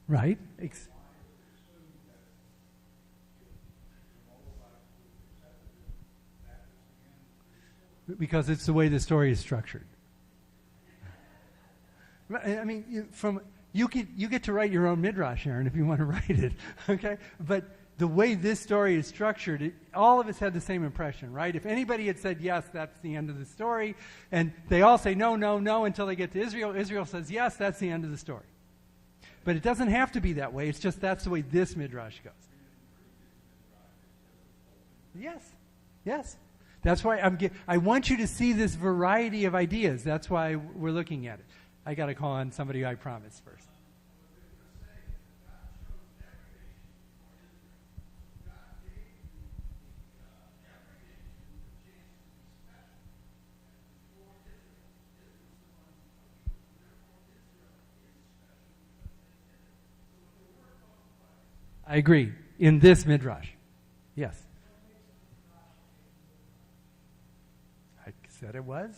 Right? Because it's the way the story is structured. I mean, you get to write your own midrash, Aaron, if you want to write it, okay? But the way this story is structured, all of us had the same impression, right? If anybody had said yes, that's the end of the story, and they all say no, no, no until they get to Israel. Israel says yes, that's the end of the story. But it doesn't have to be that way. It's just that's the way this midrash goes. Yes, yes. That's why I want you to see this variety of ideas. That's why we're looking at it. I got to call on somebody I promised first. I agree. In this midrash. Yes. I said it was.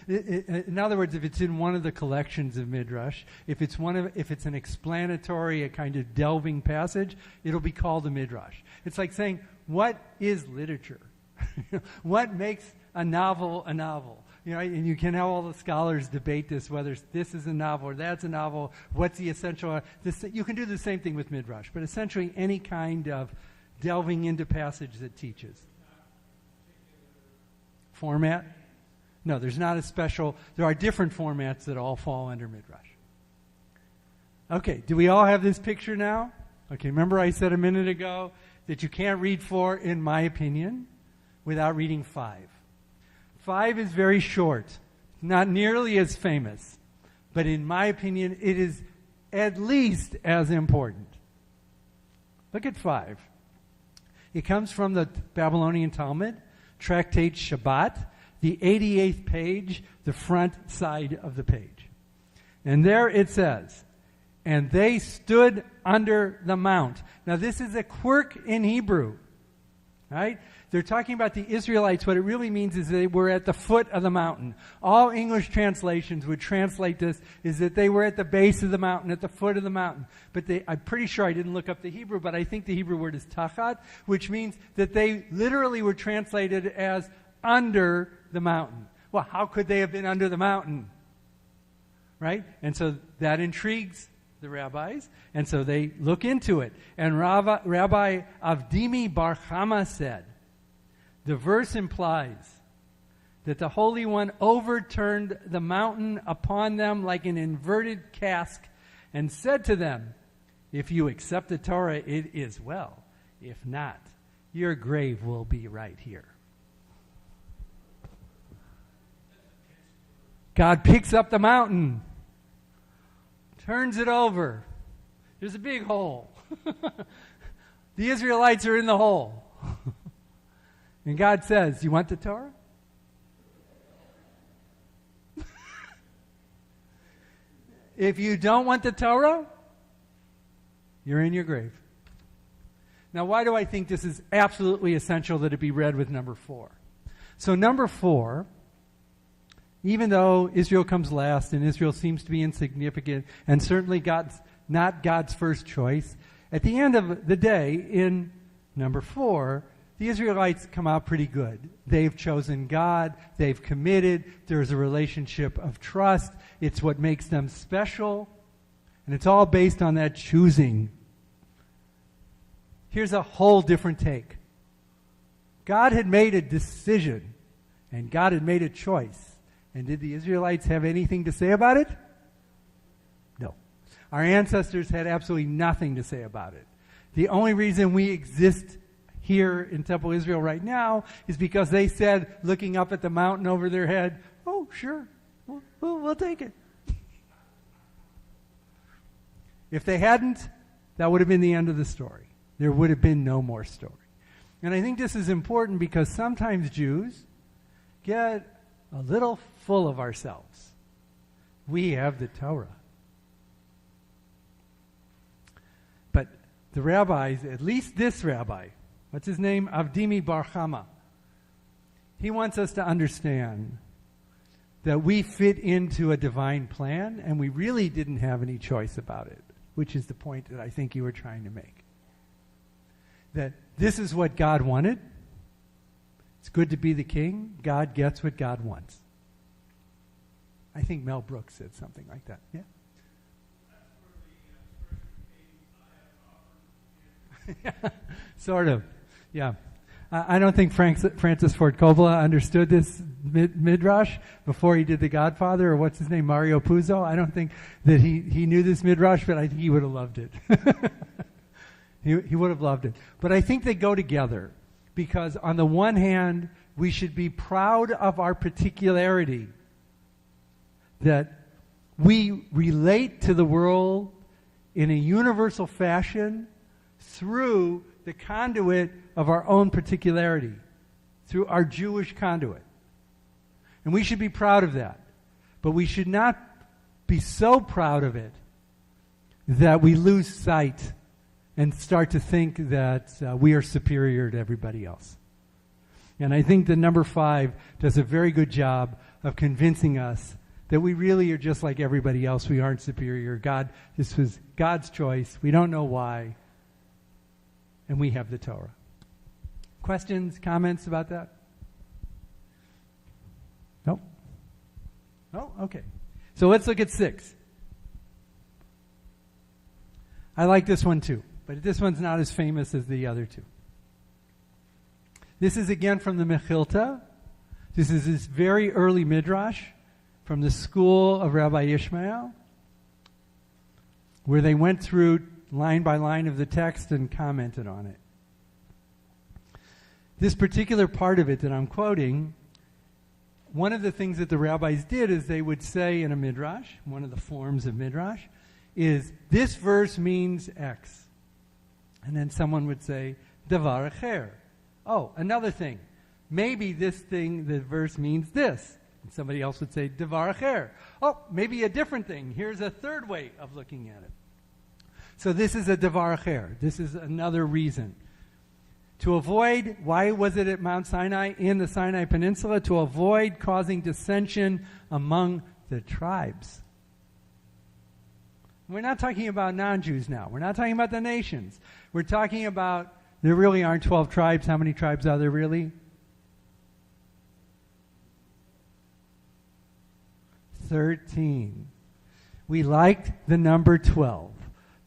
In other words, if it's in one of the collections of midrash, if it's an explanatory, a kind of delving passage, it'll be called a midrash. It's like saying, what is literature? What makes a novel a novel? You know, and you can have all the scholars debate this, whether this is a novel or that's a novel. What's the essential? You can do the same thing with midrash, but essentially any kind of delving into passage that teaches. Format? No, there's not a special. There are different formats that all fall under midrash. Okay, do we all have this picture now? Okay, remember I said a minute ago that you can't read 4, in my opinion, without reading 5. 5 is very short, not nearly as famous, but in my opinion, it is at least as important. Look at 5. It comes from the Babylonian Talmud, Tractate Shabbat, the 88th page, the front side of the page. And there it says, and they stood under the mount. Now this is a quirk in Hebrew, right? They're talking about the Israelites. What it really means is they were at the foot of the mountain. All English translations would translate this is that they were at the base of the mountain, at the foot of the mountain. But I'm pretty sure I didn't look up the Hebrew, but I think the Hebrew word is tachat, which means that they literally were translated as under the mountain. Well, how could they have been under the mountain? Right? And so that intrigues the rabbis, and so they look into it. And Rabbi Avdimi Bar Chama said, the verse implies that the Holy One overturned the mountain upon them like an inverted cask and said to them, if you accept the Torah, it is well. If not, your grave will be right here. God picks up the mountain, turns it over. There's a big hole. The Israelites are in the hole. And God says, you want the Torah? If you don't want the Torah, you're in your grave. Now, why do I think this is absolutely essential that it be read with number 4? So number 4, even though Israel comes last and Israel seems to be insignificant and certainly not God's first choice, at the end of the day, in number 4, the Israelites come out pretty good. They've chosen God. They've committed. There's a relationship of trust. It's what makes them special. And it's all based on that choosing. Here's a whole different take. God had made a decision, and God had made a choice. And did the Israelites have anything to say about it? No. Our ancestors had absolutely nothing to say about it. The only reason we exist here in Temple Israel right now is because they said, looking up at the mountain over their head, oh, sure, we'll take it. If they hadn't, that would have been the end of the story. There would have been no more story. And I think this is important because sometimes Jews get a little full of ourselves. We have the Torah. But the rabbis, at least this rabbi, what's his name? Avdimi Bar Chama. He wants us to understand that we fit into a divine plan and we really didn't have any choice about it, which is the point that I think you were trying to make. That this is what God wanted. It's good to be the king. God gets what God wants. I think Mel Brooks said something like that. Yeah? Sort of. Yeah. I don't think Francis Ford Coppola understood this midrash before he did The Godfather, or what's his name, Mario Puzo. I don't think that he knew this midrash, but I think he would have loved it. He would have loved it. But I think they go together because on the one hand, we should be proud of our particularity, that we relate to the world in a universal fashion through the conduit of our own particularity, through our Jewish conduit. And we should be proud of that. But we should not be so proud of it that we lose sight and start to think that we are superior to everybody else. And I think that number 5 does a very good job of convincing us that we really are just like everybody else. We aren't superior. This was God's choice. We don't know why. And we have the Torah. Questions, comments about that? Nope. No? Okay. So let's look at 6. I like this one too, but this one's not as famous as the other 2. This is again from the Mechilta. This is this very early midrash from the school of Rabbi Ishmael, where they went through line by line of the text and commented on it. This particular part of it that I'm quoting, one of the things that the rabbis did is they would say in a midrash, one of the forms of midrash, is this verse means X. And then someone would say, Davar Acher. Oh, another thing. Maybe this thing, the verse means this. And somebody else would say, Davar Acher. Oh, maybe a different thing. Here's a third way of looking at it. So this is a Davar Acher. This is another reason. To avoid, why was it at Mount Sinai in the Sinai Peninsula? To avoid causing dissension among the tribes. We're not talking about non-Jews now. We're not talking about the nations. We're talking about, there really aren't 12 tribes. How many tribes are there really? 13. We liked the number 12.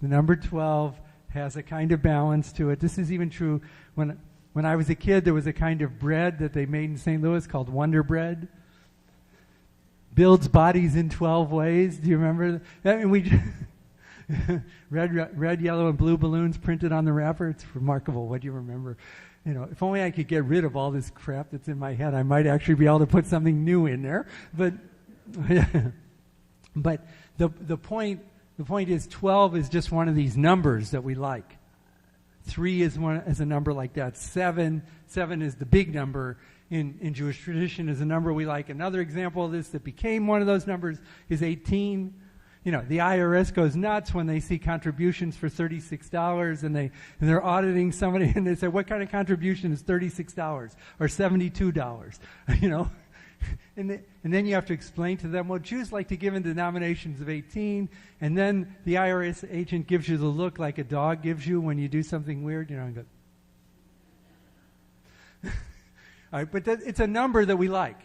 The number 12 has a kind of balance to it. This is even true when I was a kid. There was a kind of bread that they made in St. Louis called Wonder Bread. Builds bodies in 12 ways. Do you remember that? I mean, red, yellow, and blue balloons printed on the wrapper. It's remarkable. What do you remember? You know, if only I could get rid of all this crap that's in my head, I might actually be able to put something new in there. But, but the point is 12 is just one of these numbers that we like. 3 is a number like that. 7 is the big number in Jewish tradition, is a number we like. Another example of this that became one of those numbers is 18. The IRS goes nuts when they see contributions for $36 and they're auditing somebody and they say, what kind of contribution is $36 or $72? And then you have to explain to them, well, Jews like to give in denominations of 18, and then the IRS agent gives you the look like a dog gives you when you do something weird, and go. All right, but it's a number that we like.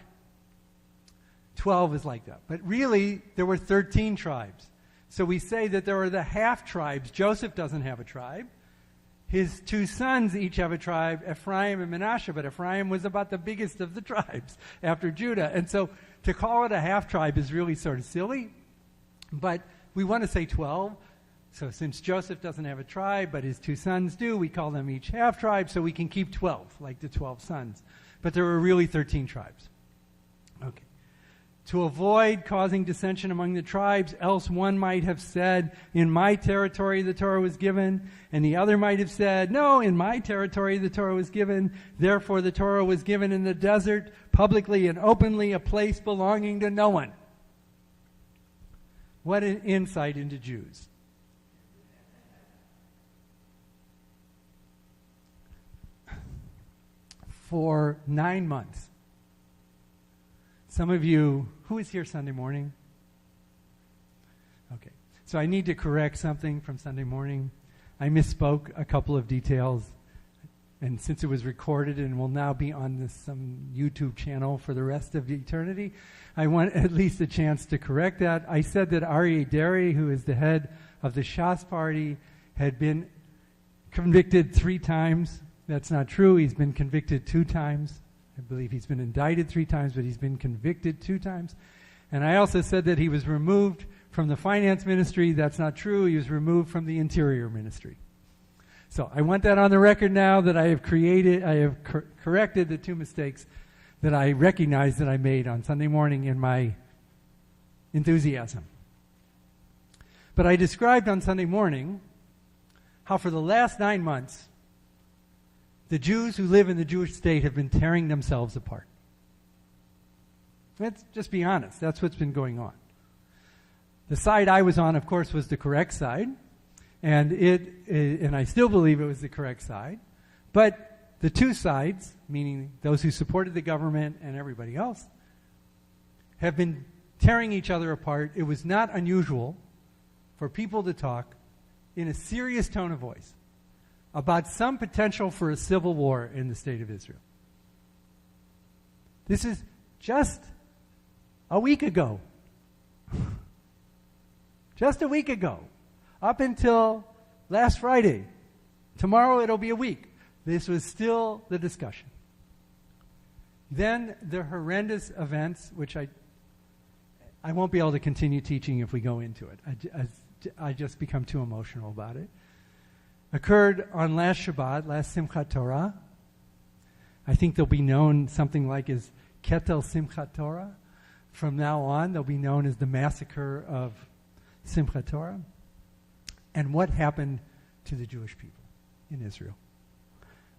12 is like that. But really, there were 13 tribes. So we say that there are the half tribes. Joseph doesn't have a tribe. His two sons each have a tribe, Ephraim and Manasseh, but Ephraim was about the biggest of the tribes after Judah. And so to call it a half tribe is really sort of silly, but we want to say 12. So since Joseph doesn't have a tribe, but his two sons do, we call them each half tribe, so we can keep 12, like the 12 sons. But there were really 13 tribes. Okay. To avoid causing dissension among the tribes, else one might have said, in my territory the Torah was given, and the other might have said, no, in my territory the Torah was given, therefore the Torah was given in the desert, publicly and openly, a place belonging to no one. What an insight into Jews. For 9 months, some of you, who is here Sunday morning? Okay. So I need to correct something from Sunday morning. I misspoke a couple of details. And since it was recorded and will now be on some YouTube channel for the rest of eternity, I want at least a chance to correct that. I said that Aryeh Deri, who is the head of the Shas party, had been convicted 3 times. That's not true. He's been convicted 2 times. I believe he's been indicted 3 times, but he's been convicted 2 times. And I also said that he was removed from the finance ministry. That's not true. He was removed from the interior ministry. So I want that on the record now that I have corrected the 2 mistakes that I recognize that I made on Sunday morning in my enthusiasm. But I described on Sunday morning how for the last 9 months, the Jews who live in the Jewish state have been tearing themselves apart. Let's just be honest. That's what's been going on. The side I was on, of course, was the correct side. And I still believe it was the correct side. But the 2 sides, meaning those who supported the government and everybody else, have been tearing each other apart. It was not unusual for people to talk in a serious tone of voice about some potential for a civil war in the state of Israel. This is just a week ago. Just a week ago. Up until last Friday. Tomorrow it'll be a week. This was still the discussion. Then the horrendous events, which I won't be able to continue teaching if we go into it. I just become too emotional about it. Occurred on last Shabbat, last Simchat Torah. I think they'll be known something like as Ketel Simchat Torah. From now on, they'll be known as the massacre of Simchat Torah. And what happened to the Jewish people in Israel?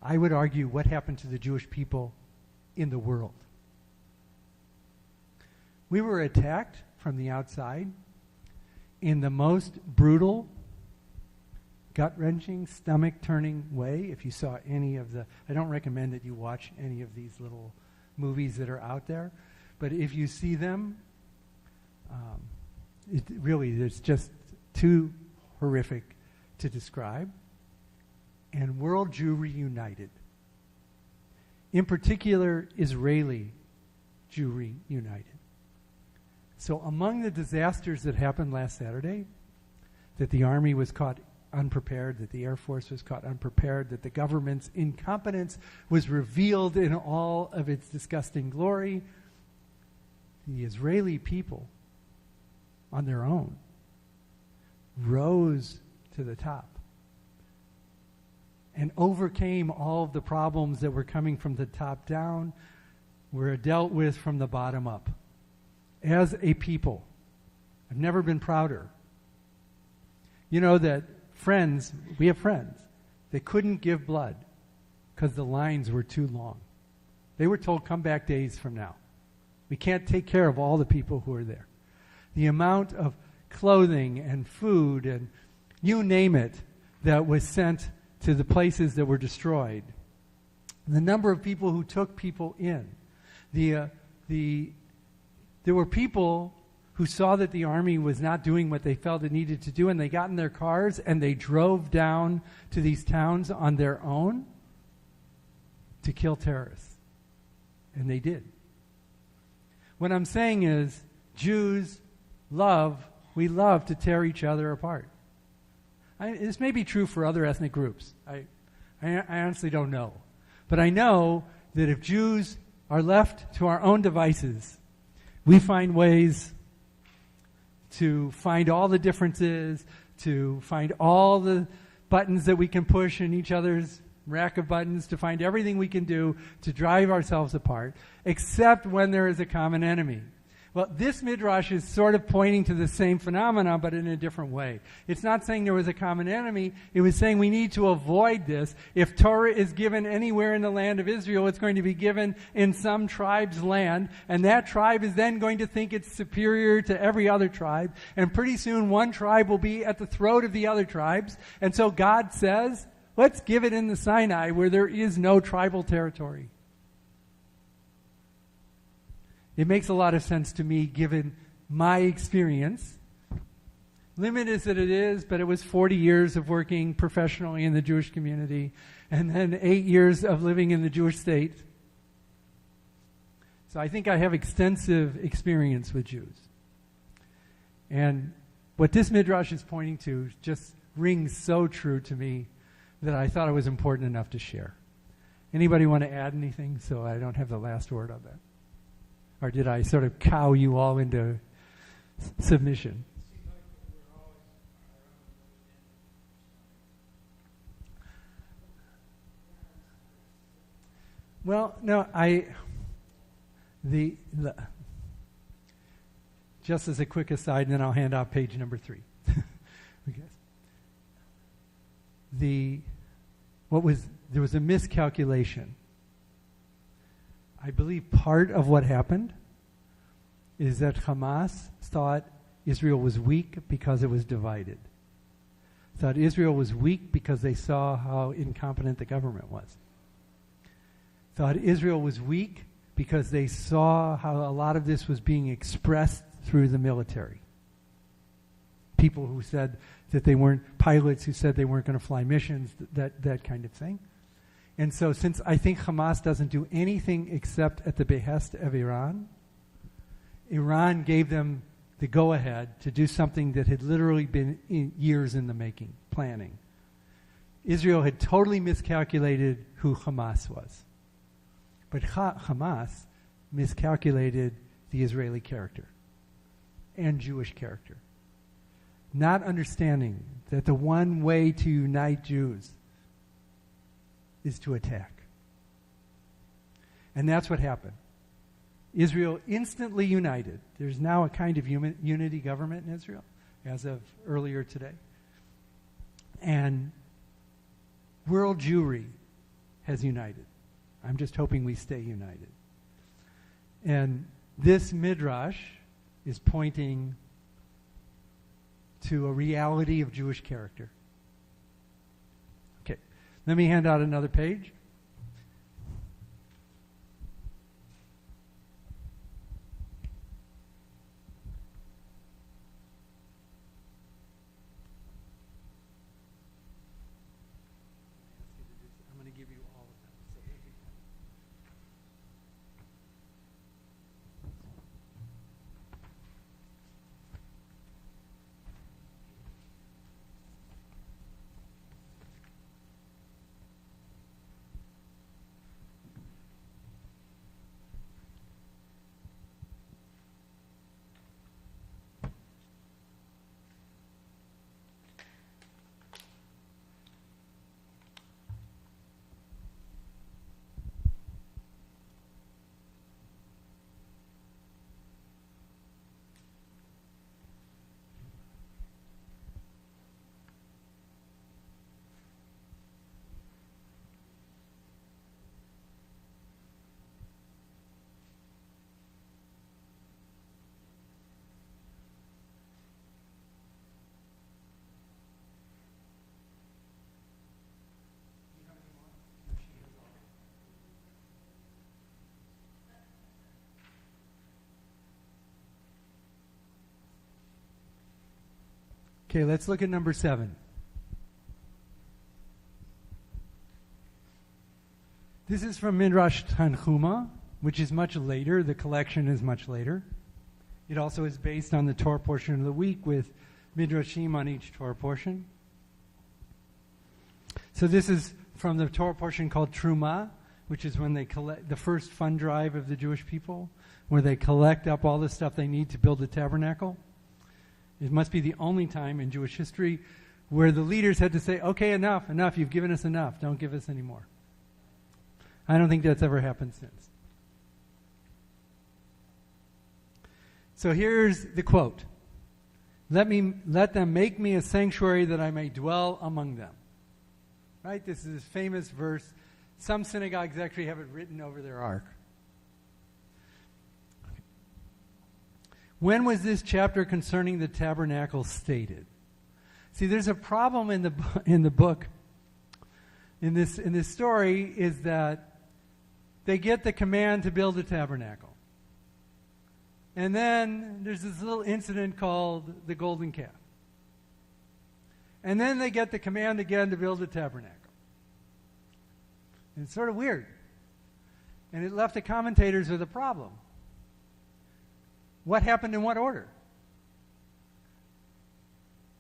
I would argue what happened to the Jewish people in the world. We were attacked from the outside in the most brutal, gut-wrenching, stomach-turning way. If you saw any of I don't recommend that you watch any of these little movies that are out there, but if you see them, it's just too horrific to describe. And world Jewry united. In particular, Israeli Jewry united. So among the disasters that happened last Saturday, that the army was caught unprepared, that the Air Force was caught unprepared, that the government's incompetence was revealed in all of its disgusting glory, the Israeli people, on their own, rose to the top and overcame all of the problems that were coming from the top down, were dealt with from the bottom up. As a people, I've never been prouder. You know that we have friends that couldn't give blood because the lines were too long. They were told, come back days from now. We can't take care of all the people who are there. The amount of clothing and food and you name it that was sent to the places that were destroyed. The number of people who took people in. There were people who saw that the army was not doing what they felt it needed to do, and they got in their cars and they drove down to these towns on their own to kill terrorists. And they did. What I'm saying is, Jews we love to tear each other apart. This may be true for other ethnic groups. I honestly don't know. But I know that if Jews are left to our own devices, we find ways to find all the differences, to find all the buttons that we can push in each other's rack of buttons, to find everything we can do to drive ourselves apart, except when there is a common enemy. Well, this midrash is sort of pointing to the same phenomena, but in a different way. It's not saying there was a common enemy. It was saying we need to avoid this. If Torah is given anywhere in the land of Israel, it's going to be given in some tribe's land, and that tribe is then going to think it's superior to every other tribe, and pretty soon one tribe will be at the throat of the other tribes. And so God says, let's give it in the Sinai where there is no tribal territory. It makes a lot of sense to me given my experience. Limited as it is, but it was 40 years of working professionally in the Jewish community and then 8 years of living in the Jewish state. So I think I have extensive experience with Jews. And what this midrash is pointing to just rings so true to me that I thought it was important enough to share. Anybody want to add anything so I don't have the last word on that? Or did I sort of cow you all into submission? Well, no, just as a quick aside, and then I'll hand out page number 3. There was a miscalculation. I believe part of what happened is that Hamas thought Israel was weak because it was divided. Thought Israel was weak because they saw how incompetent the government was. Thought Israel was weak because they saw how a lot of this was being expressed through the military. People who said that they weren't, pilots who said they weren't going to fly missions, that kind of thing. And so since I think Hamas doesn't do anything except at the behest of Iran, Iran gave them the go-ahead to do something that had literally been years in the making, planning. Israel had totally miscalculated who Hamas was. But Hamas miscalculated the Israeli character and Jewish character, not understanding that the one way to unite Jews is to attack. And that's what happened. Israel instantly united. There's now a kind of unity government in Israel as of earlier today. And world Jewry has united. I'm just hoping we stay united. And this midrash is pointing to a reality of Jewish character. Okay, let me hand out another page. I'm going to give you all of them. So Okay, let's look at number 7. This is from Midrash Tanchuma, which is much later. The collection is much later. It also is based on the Torah portion of the week with Midrashim on each Torah portion. So this is from the Torah portion called Truma, which is when they collect the first fund drive of the Jewish people, where they collect up all the stuff they need to build the tabernacle. It must be the only time in Jewish history where the leaders had to say, okay, enough, you've given us enough, don't give us any more. I don't think that's ever happened since. So here's the quote. Let them make me a sanctuary that I may dwell among them. Right? This is a famous verse. Some synagogues actually have it written over their ark. When was this chapter concerning the tabernacle stated? See, there's a problem in the book. In this story is that they get the command to build a tabernacle. And then there's this little incident called the golden calf. And then they get the command again to build a tabernacle. And it's sort of weird. And it left the commentators with a problem. What happened in what order?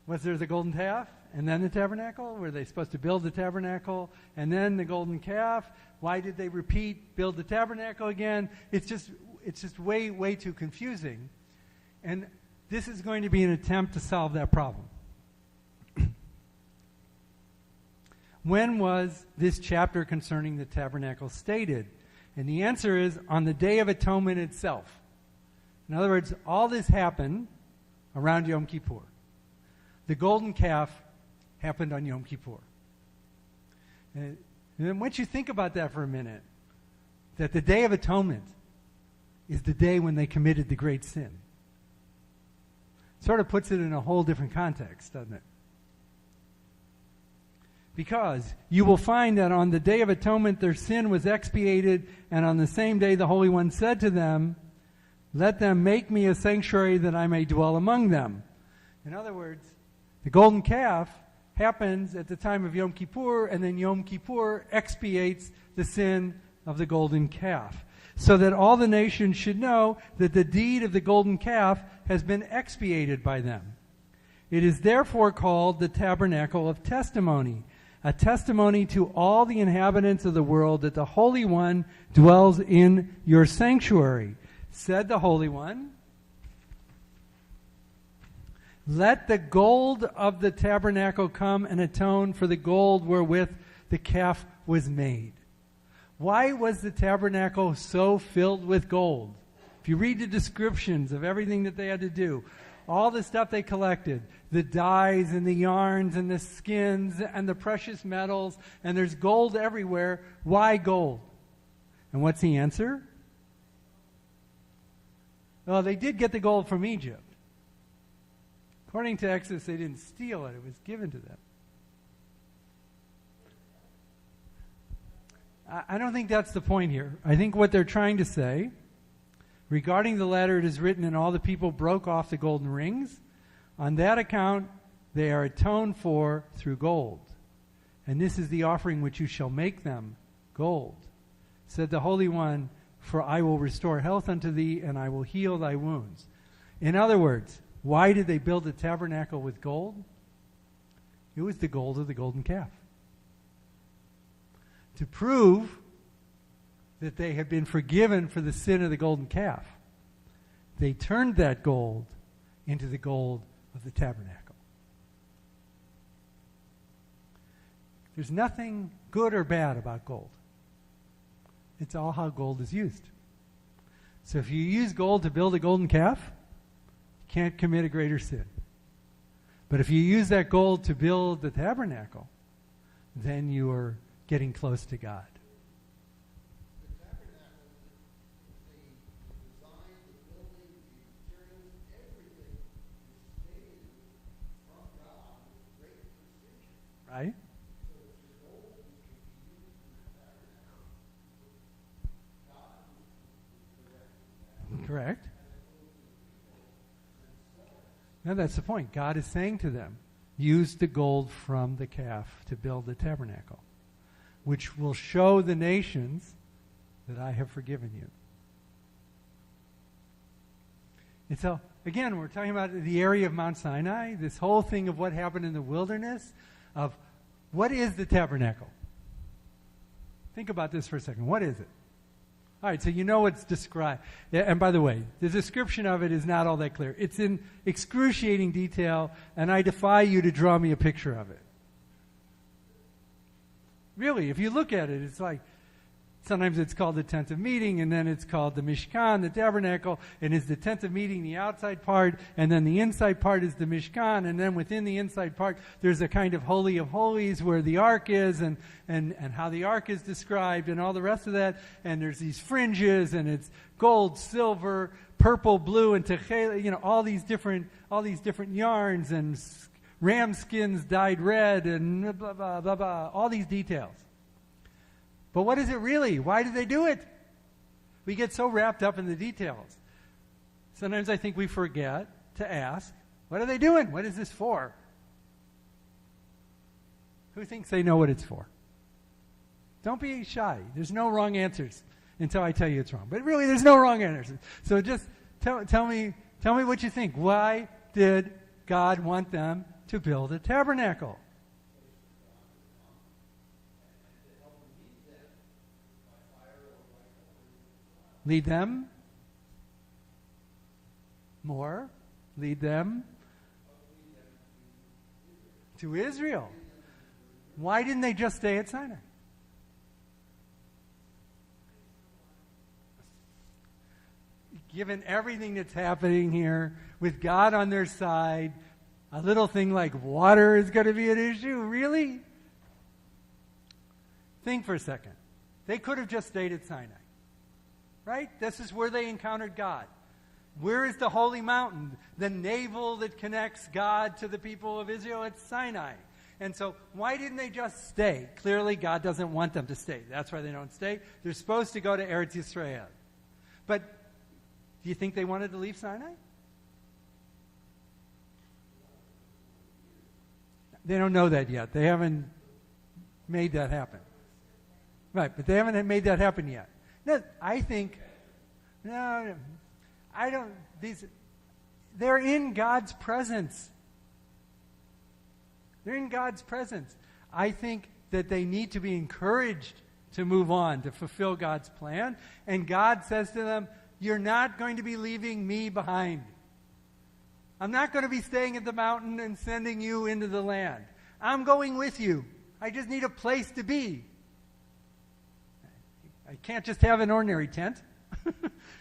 Was there the golden calf and then the tabernacle? Were they supposed to build the tabernacle and then the golden calf? Why did they repeat, build the tabernacle again? It's just way, way too confusing. And this is going to be an attempt to solve that problem. When was this chapter concerning the tabernacle stated? And the answer is on the Day of Atonement itself. In other words, all this happened around Yom Kippur. The golden calf happened on Yom Kippur. And then once you think about that for a minute, that the Day of Atonement is the day when they committed the great sin. Sort of puts it in a whole different context, doesn't it? Because you will find that on the Day of Atonement their sin was expiated, and on the same day the Holy One said to them, let them make me a sanctuary that I may dwell among them. In other words, the golden calf happens at the time of Yom Kippur, and then Yom Kippur expiates the sin of the golden calf, so that all the nations should know that the deed of the golden calf has been expiated by them. It is therefore called the tabernacle of testimony, a testimony to all the inhabitants of the world that the Holy One dwells in your sanctuary. Said the Holy One, let the gold of the tabernacle come and atone for the gold wherewith the calf was made. Why was the tabernacle so filled with gold? If you read the descriptions of everything that they had to do, all the stuff they collected, the dyes and the yarns and the skins and the precious metals, and there's gold everywhere. Why gold? And what's the answer? Well, they did get the gold from Egypt. According to Exodus, they didn't steal it. It was given to them. I don't think that's the point here. I think what they're trying to say, regarding the letter, it is written, and all the people broke off the golden rings. On that account, they are atoned for through gold. And this is the offering which you shall make them, gold. Said the Holy One, for I will restore health unto thee, and I will heal thy wounds. In other words, why did they build the tabernacle with gold? It was the gold of the golden calf. To prove that they had been forgiven for the sin of the golden calf, they turned that gold into the gold of the tabernacle. There's nothing good or bad about gold. It's all how gold is used. So if you use gold to build a golden calf, you can't commit a greater sin. But if you use that gold to build the tabernacle, then you are getting close to God. The tabernacle, the design, the building, the materials, everything is stated from God with great precision. Right? So if the gold can be used in the tabernacle, God is correct in that. Correct. No, that's the point. God is saying to them, use the gold from the calf to build the tabernacle, which will show the nations that I have forgiven you. And so, again, we're talking about the area of Mount Sinai, this whole thing of what happened in the wilderness, of what is the tabernacle? Think about this for a second. What is it? All right, so you know it's described. And by the way, the description of it is not all that clear. It's in excruciating detail, and I defy you to draw me a picture of it. Really, if you look at it, it's like, sometimes it's called the tent of meeting, and then it's called the Mishkan, the tabernacle, and is the tent of meeting the outside part, and then the inside part is the Mishkan, and then within the inside part, there's a kind of Holy of Holies where the ark is, and how the ark is described, and all the rest of that, and there's these fringes, and it's gold, silver, purple, blue, and techela, all these different yarns, and ram skins dyed red, and blah, blah, blah, blah, all these details. But what is it really? Why do they do it? We get so wrapped up in the details. Sometimes I think we forget to ask, what are they doing? What is this for? Who thinks they know what it's for? Don't be shy. There's no wrong answers until I tell you it's wrong. But really, there's no wrong answers. So just tell me what you think. Why did God want them to build a tabernacle? Lead them more. Lead them to Israel. Why didn't they just stay at Sinai? Given everything that's happening here, with God on their side, a little thing like water is going to be an issue? Really? Think for a second. They could have just stayed at Sinai. Right? This is where they encountered God. Where is the holy mountain? The navel that connects God to the people of Israel at Sinai. And so why didn't they just stay? Clearly, God doesn't want them to stay. That's why they don't stay. They're supposed to go to Eretz Yisrael. But do you think they wanted to leave Sinai? They don't know that yet. They haven't made that happen. Right, but they haven't made that happen yet. No, I don't. They're in God's presence. They're in God's presence. I think that they need to be encouraged to move on, to fulfill God's plan. And God says to them, you're not going to be leaving me behind. I'm not going to be staying at the mountain and sending you into the land. I'm going with you. I just need a place to be. I can't just have an ordinary tent.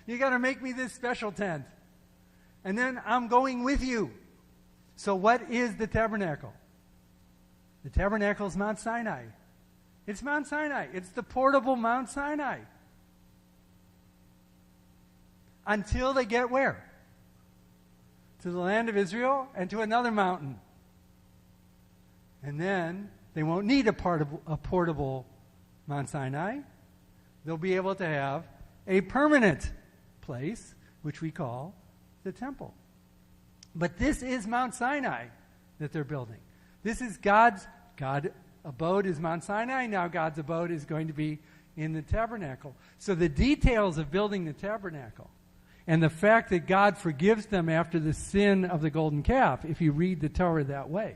You got to make me this special tent. And then I'm going with you. So what is the tabernacle? The tabernacle is Mount Sinai. It's Mount Sinai. It's the portable Mount Sinai. Until they get where? To the land of Israel and to another mountain. And then they won't need a portable Mount Sinai. They'll be able to have a permanent place, which we call the temple. But this is Mount Sinai that they're building. This is God's abode is Mount Sinai. Now God's abode is going to be in the tabernacle. So the details of building the tabernacle and the fact that God forgives them after the sin of the golden calf, if you read the Torah that way.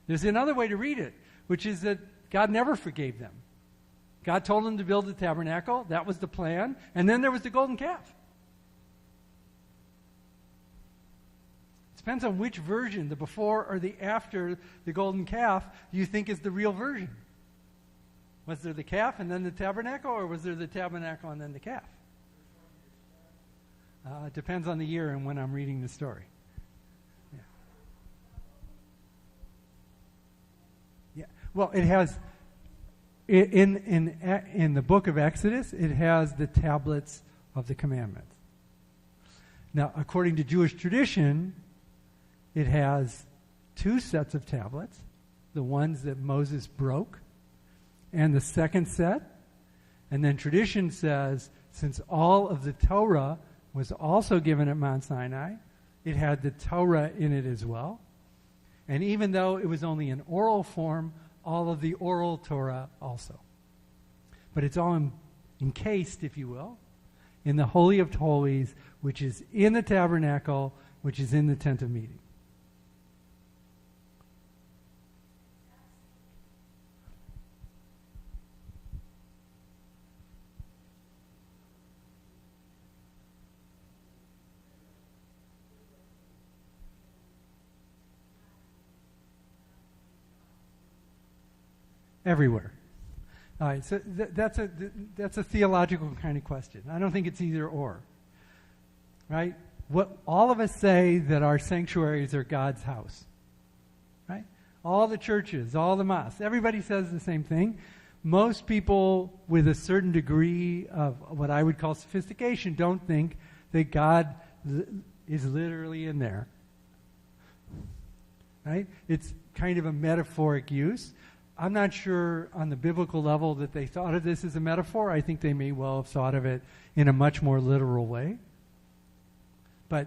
There's another way to read it, which is that God never forgave them. God told them to build the tabernacle. That was the plan. And then there was the golden calf. It depends on which version, the before or the after the golden calf, you think is the real version. Was there the calf and then the tabernacle, or was there the tabernacle and then the calf? It depends on the year and when I'm reading the story. Yeah. Well, it has... In the book of Exodus, it has the tablets of the commandments. Now, according to Jewish tradition, it has two sets of tablets, the ones that Moses broke, and the second set. And then tradition says, since all of the Torah was also given at Mount Sinai, it had the Torah in it as well. And even though it was only in oral form, all of the oral Torah also. But it's all encased, if you will, in the Holy of Holies, which is in the tabernacle, which is in the tent of meeting. Everywhere. All right, so that's a theological kind of question. I don't think it's either or. Right? What all of us say that our sanctuaries are God's house. Right? All the churches, all the mosques, everybody says the same thing. Most people with a certain degree of what I would call sophistication don't think that God is literally in there. Right? It's kind of a metaphoric use. I'm not sure on the biblical level that they thought of this as a metaphor. I think they may well have thought of it in a much more literal way. But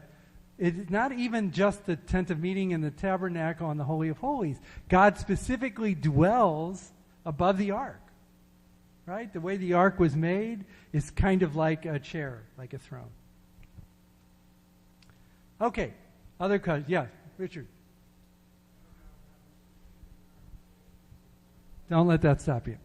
it's not even just the tent of meeting and the tabernacle and the Holy of Holies. God specifically dwells above the ark. Right? The way the ark was made is kind of like a chair, like a throne. Okay. Other questions? Yeah, Richard. Don't let that stop you.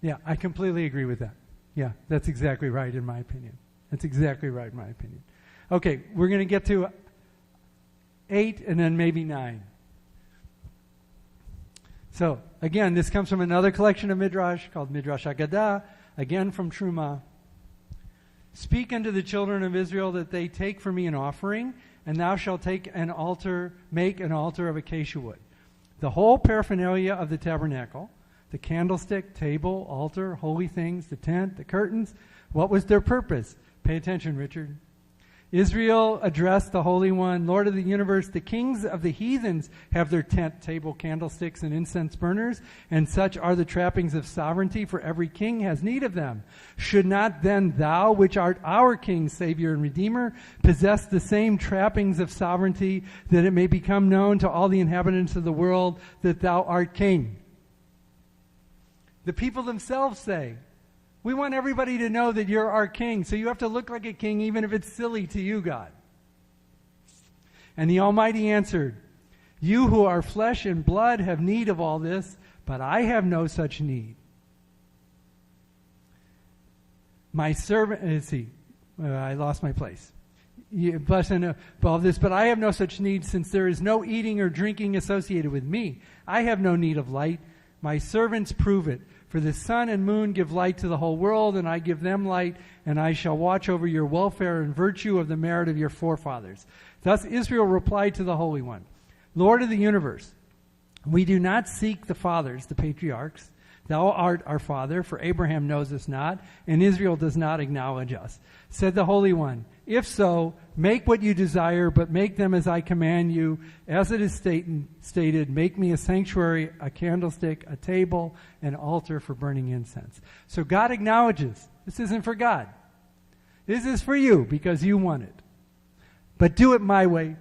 Yeah, I completely agree with that. Yeah, that's exactly right in my opinion. That's exactly right in my opinion. Okay, we're going to get to 8 and then maybe 9. So, again, this comes from another collection of Midrash called Midrash Agadah, again from Truma. Speak unto the children of Israel that they take for me an offering, and thou shalt make an altar of acacia wood. The whole paraphernalia of the tabernacle, the candlestick, table, altar, holy things, the tent, the curtains. What was their purpose? Pay attention, Richard. Israel addressed the Holy One, Lord of the universe. The kings of the heathens have their tent, table, candlesticks, and incense burners, and such are the trappings of sovereignty, for every king has need of them. Should not then thou, which art our King, Savior, and Redeemer, possess the same trappings of sovereignty, that it may become known to all the inhabitants of the world that thou art King? The people themselves say, we want everybody to know that you're our king, so you have to look like a king even if it's silly to you, God. And the Almighty answered, you who are flesh and blood have need of all this, but I have no such need. My servant, I lost my place. Bless and all this, but I have no such need, since there is no eating or drinking associated with me. I have no need of light. My servants prove it. For the sun and moon give light to the whole world, and I give them light, and I shall watch over your welfare in virtue of the merit of your forefathers. Thus Israel replied to the Holy One, Lord of the universe, we do not seek the fathers, the patriarchs. Thou art our father, for Abraham knows us not, and Israel does not acknowledge us. Said the Holy One, if so, make what you desire, but make them as I command you. As it is stated, make me a sanctuary, a candlestick, a table, an altar for burning incense. So God acknowledges, this isn't for God. This is for you, because you want it. But do it my way.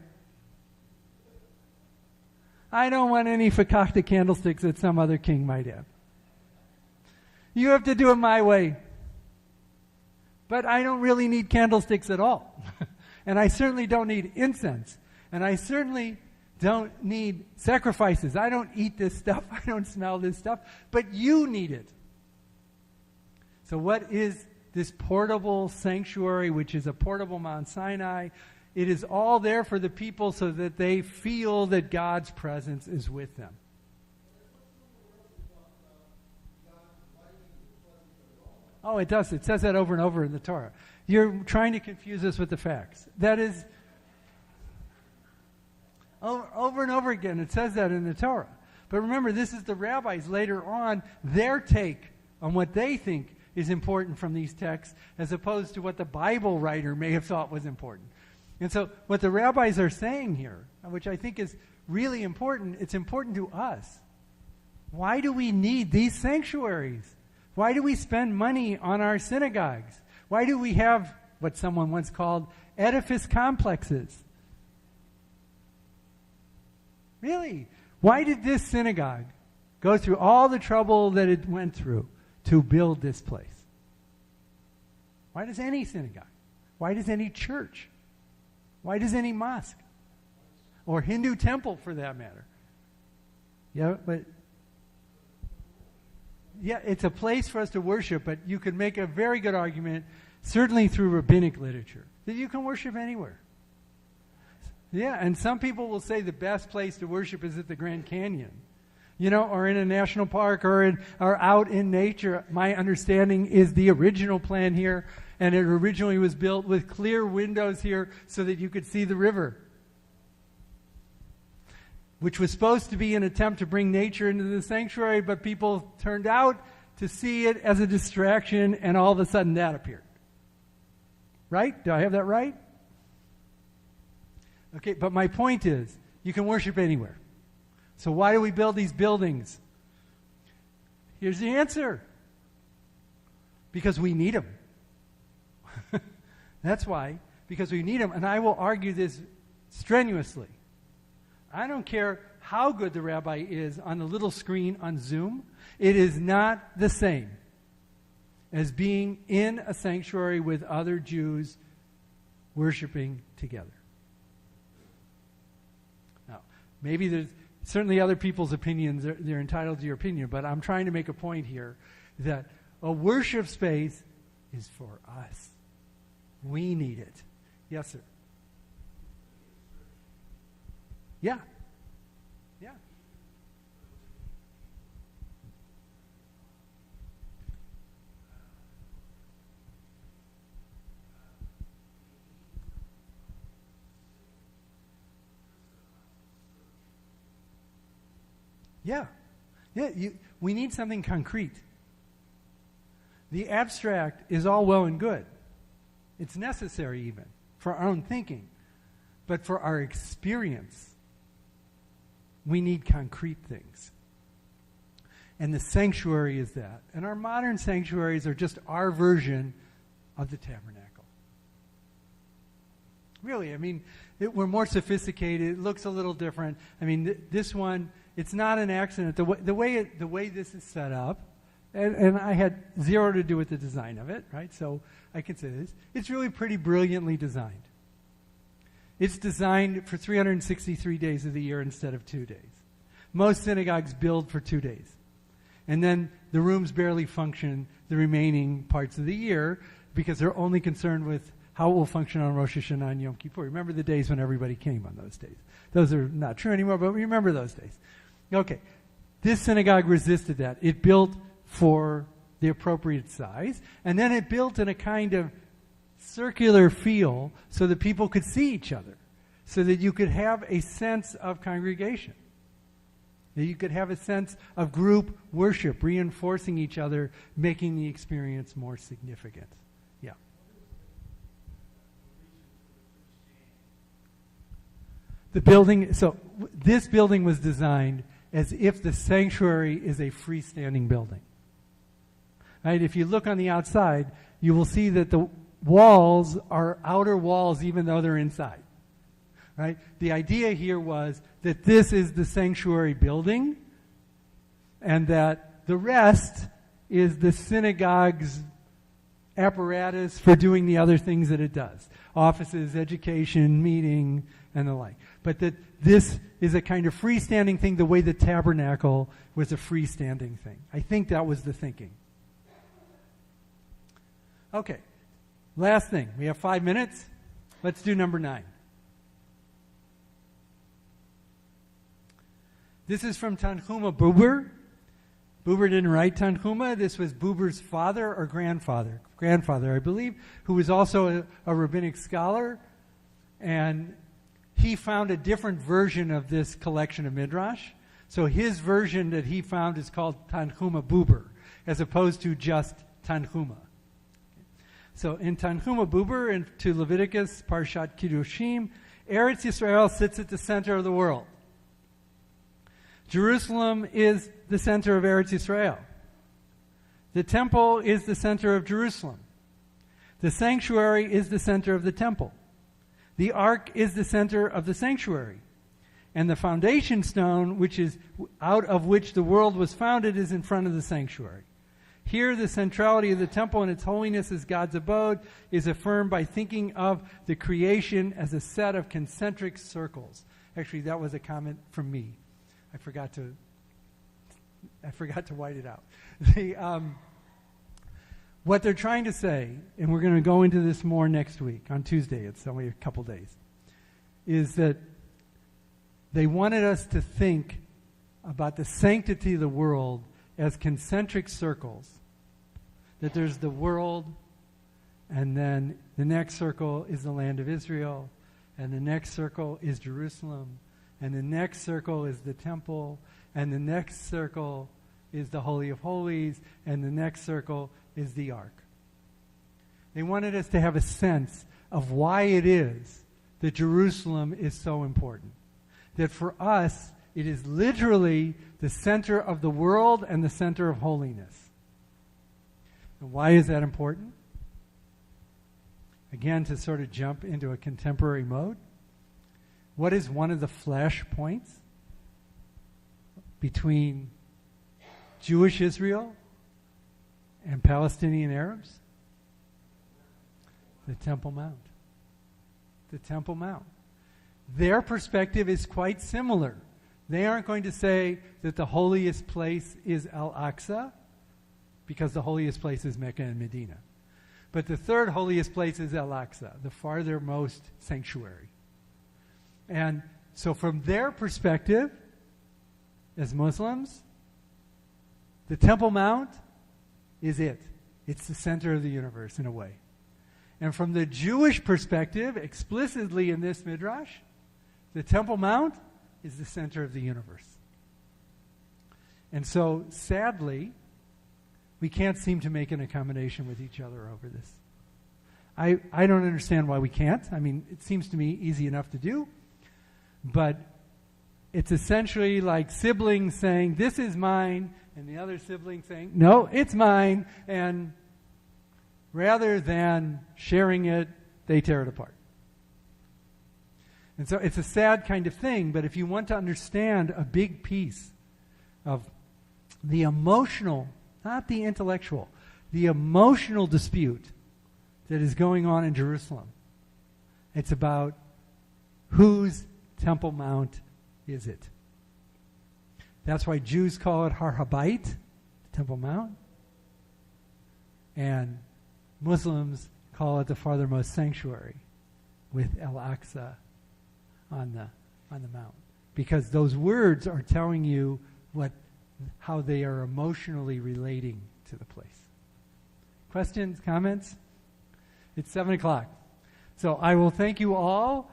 I don't want any fakakta candlesticks that some other king might have. You have to do it my way. But I don't really need candlesticks at all. And I certainly don't need incense. And I certainly don't need sacrifices. I don't eat this stuff. I don't smell this stuff. But you need it. So what is this portable sanctuary, which is a portable Mount Sinai? It is all there for the people so that they feel that God's presence is with them. Oh, it does. It says that over and over in the Torah. You're trying to confuse us with the facts. That is, over and over again, it says that in the Torah. But remember, this is the rabbis later on, their take on what they think is important from these texts, as opposed to what the Bible writer may have thought was important. And so what the rabbis are saying here, which I think is really important, it's important to us. Why do we need these sanctuaries? Why do we spend money on our synagogues? Why do we have what someone once called edifice complexes? Really? Why did this synagogue go through all the trouble that it went through to build this place? Why does any synagogue? Why does any church? Why does any mosque? Or Hindu temple, for that matter? Yeah, but yeah, it's a place for us to worship, but you could make a very good argument, certainly through rabbinic literature, that you can worship anywhere. Yeah, and some people will say the best place to worship is at the Grand Canyon, or in a national park, or out in nature. My understanding is the original plan here, and it originally was built with clear windows here so that you could see the river, which was supposed to be an attempt to bring nature into the sanctuary, but people turned out to see it as a distraction, and all of a sudden that appeared. Right? Do I have that right? Okay, but my point is, you can worship anywhere. So why do we build these buildings? Here's the answer. Because we need them. That's why. Because we need them. And I will argue this strenuously. I don't care how good the rabbi is on the little screen on Zoom. It is not the same as being in a sanctuary with other Jews worshiping together. Now, maybe there's certainly other people's opinions, they're entitled to your opinion, but I'm trying to make a point here that a worship space is for us. We need it. Yes, sir. Yeah. Yeah. Yeah. Yeah, we need something concrete. The abstract is all well and good. It's necessary even for our own thinking. But for our experience, we need concrete things. And the sanctuary is that. And our modern sanctuaries are just our version of the tabernacle. Really, I mean, we're more sophisticated. It looks a little different. I mean, this one, it's not an accident. The way this is set up, and I had zero to do with the design of it, right? So I can say this. It's really pretty brilliantly designed. It's designed for 363 days of the year instead of 2 days. Most synagogues build for 2 days. And then the rooms barely function the remaining parts of the year because they're only concerned with how it will function on Rosh Hashanah and Yom Kippur. Remember the days when everybody came on those days. Those are not true anymore, but remember those days. Okay. This synagogue resisted that. It built for the appropriate size, and then it built in a kind of circular feel so that people could see each other, so that you could have a sense of congregation, that you could have a sense of group worship, reinforcing each other, making the experience more significant. Yeah. The building, so this building was designed as if the sanctuary is a freestanding building. Right? If you look on the outside, you will see that the walls are outer walls even though they're inside. Right? The idea here was that this is the sanctuary building and that the rest is the synagogue's apparatus for doing the other things that it does. Offices, education, meeting, and the like. But that this is a kind of freestanding thing the way the tabernacle was a freestanding thing. I think that was the thinking. Okay. Last thing. We have 5 minutes. Let's do number 9. This is from Tanhuma Buber. Buber didn't write Tanhuma. This was Buber's father or grandfather, I believe, who was also a rabbinic scholar. And he found a different version of this collection of Midrash. So his version that he found is called Tanhuma Buber, as opposed to just Tanhuma. So in Tanhuma Buber, and to Leviticus, Parshat Kiddushim, Eretz Yisrael sits at the center of the world. Jerusalem is the center of Eretz Yisrael. The temple is the center of Jerusalem. The sanctuary is the center of the temple. The ark is the center of the sanctuary. And the foundation stone, which is out of which the world was founded, is in front of the sanctuary. Here, the centrality of the temple and its holiness as God's abode is affirmed by thinking of the creation as a set of concentric circles. Actually, that was a comment from me. I forgot to white it out. What they're trying to say, and we're going to go into this more next week, on Tuesday, it's only a couple days, is that they wanted us to think about the sanctity of the world as concentric circles. That there's the world, and then the next circle is the land of Israel, and the next circle is Jerusalem, and the next circle is the temple, and the next circle is the Holy of Holies, and the next circle is the ark. They wanted us to have a sense of why it is that Jerusalem is so important. That for us, it is literally the center of the world and the center of holiness. And why is that important? Again, to sort of jump into a contemporary mode. What is one of the flash points between Jewish Israel and Palestinian Arabs? The Temple Mount. The Temple Mount. Their perspective is quite similar. They aren't going to say that the holiest place is Al-Aqsa, because the holiest place is Mecca and Medina. But the third holiest place is Al-Aqsa, the farthermost sanctuary. And so from their perspective, as Muslims, the Temple Mount is it. It's the center of the universe in a way. And from the Jewish perspective, explicitly in this Midrash, the Temple Mount is the center of the universe. And so, sadly, we can't seem to make an accommodation with each other over this. I don't understand why we can't. I mean, it seems to me easy enough to do. But it's essentially like siblings saying, this is mine, and the other sibling saying, no, it's mine. And rather than sharing it, they tear it apart. And so it's a sad kind of thing, but if you want to understand a big piece of the emotional, not the intellectual, the emotional dispute that is going on in Jerusalem, it's about whose Temple Mount is it. That's why Jews call it Har Habayit, the Temple Mount, and Muslims call it the farthermost sanctuary with Al-Aqsa on the mount, because those words are telling you how they are emotionally relating to the place. Questions, comments? It's 7 o'clock. So I will thank you all.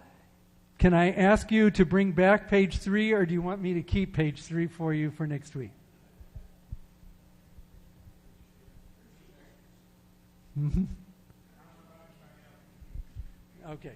Can I ask you to bring back page 3, or do you want me to keep page 3 for you for next week? Mm-hmm. Okay.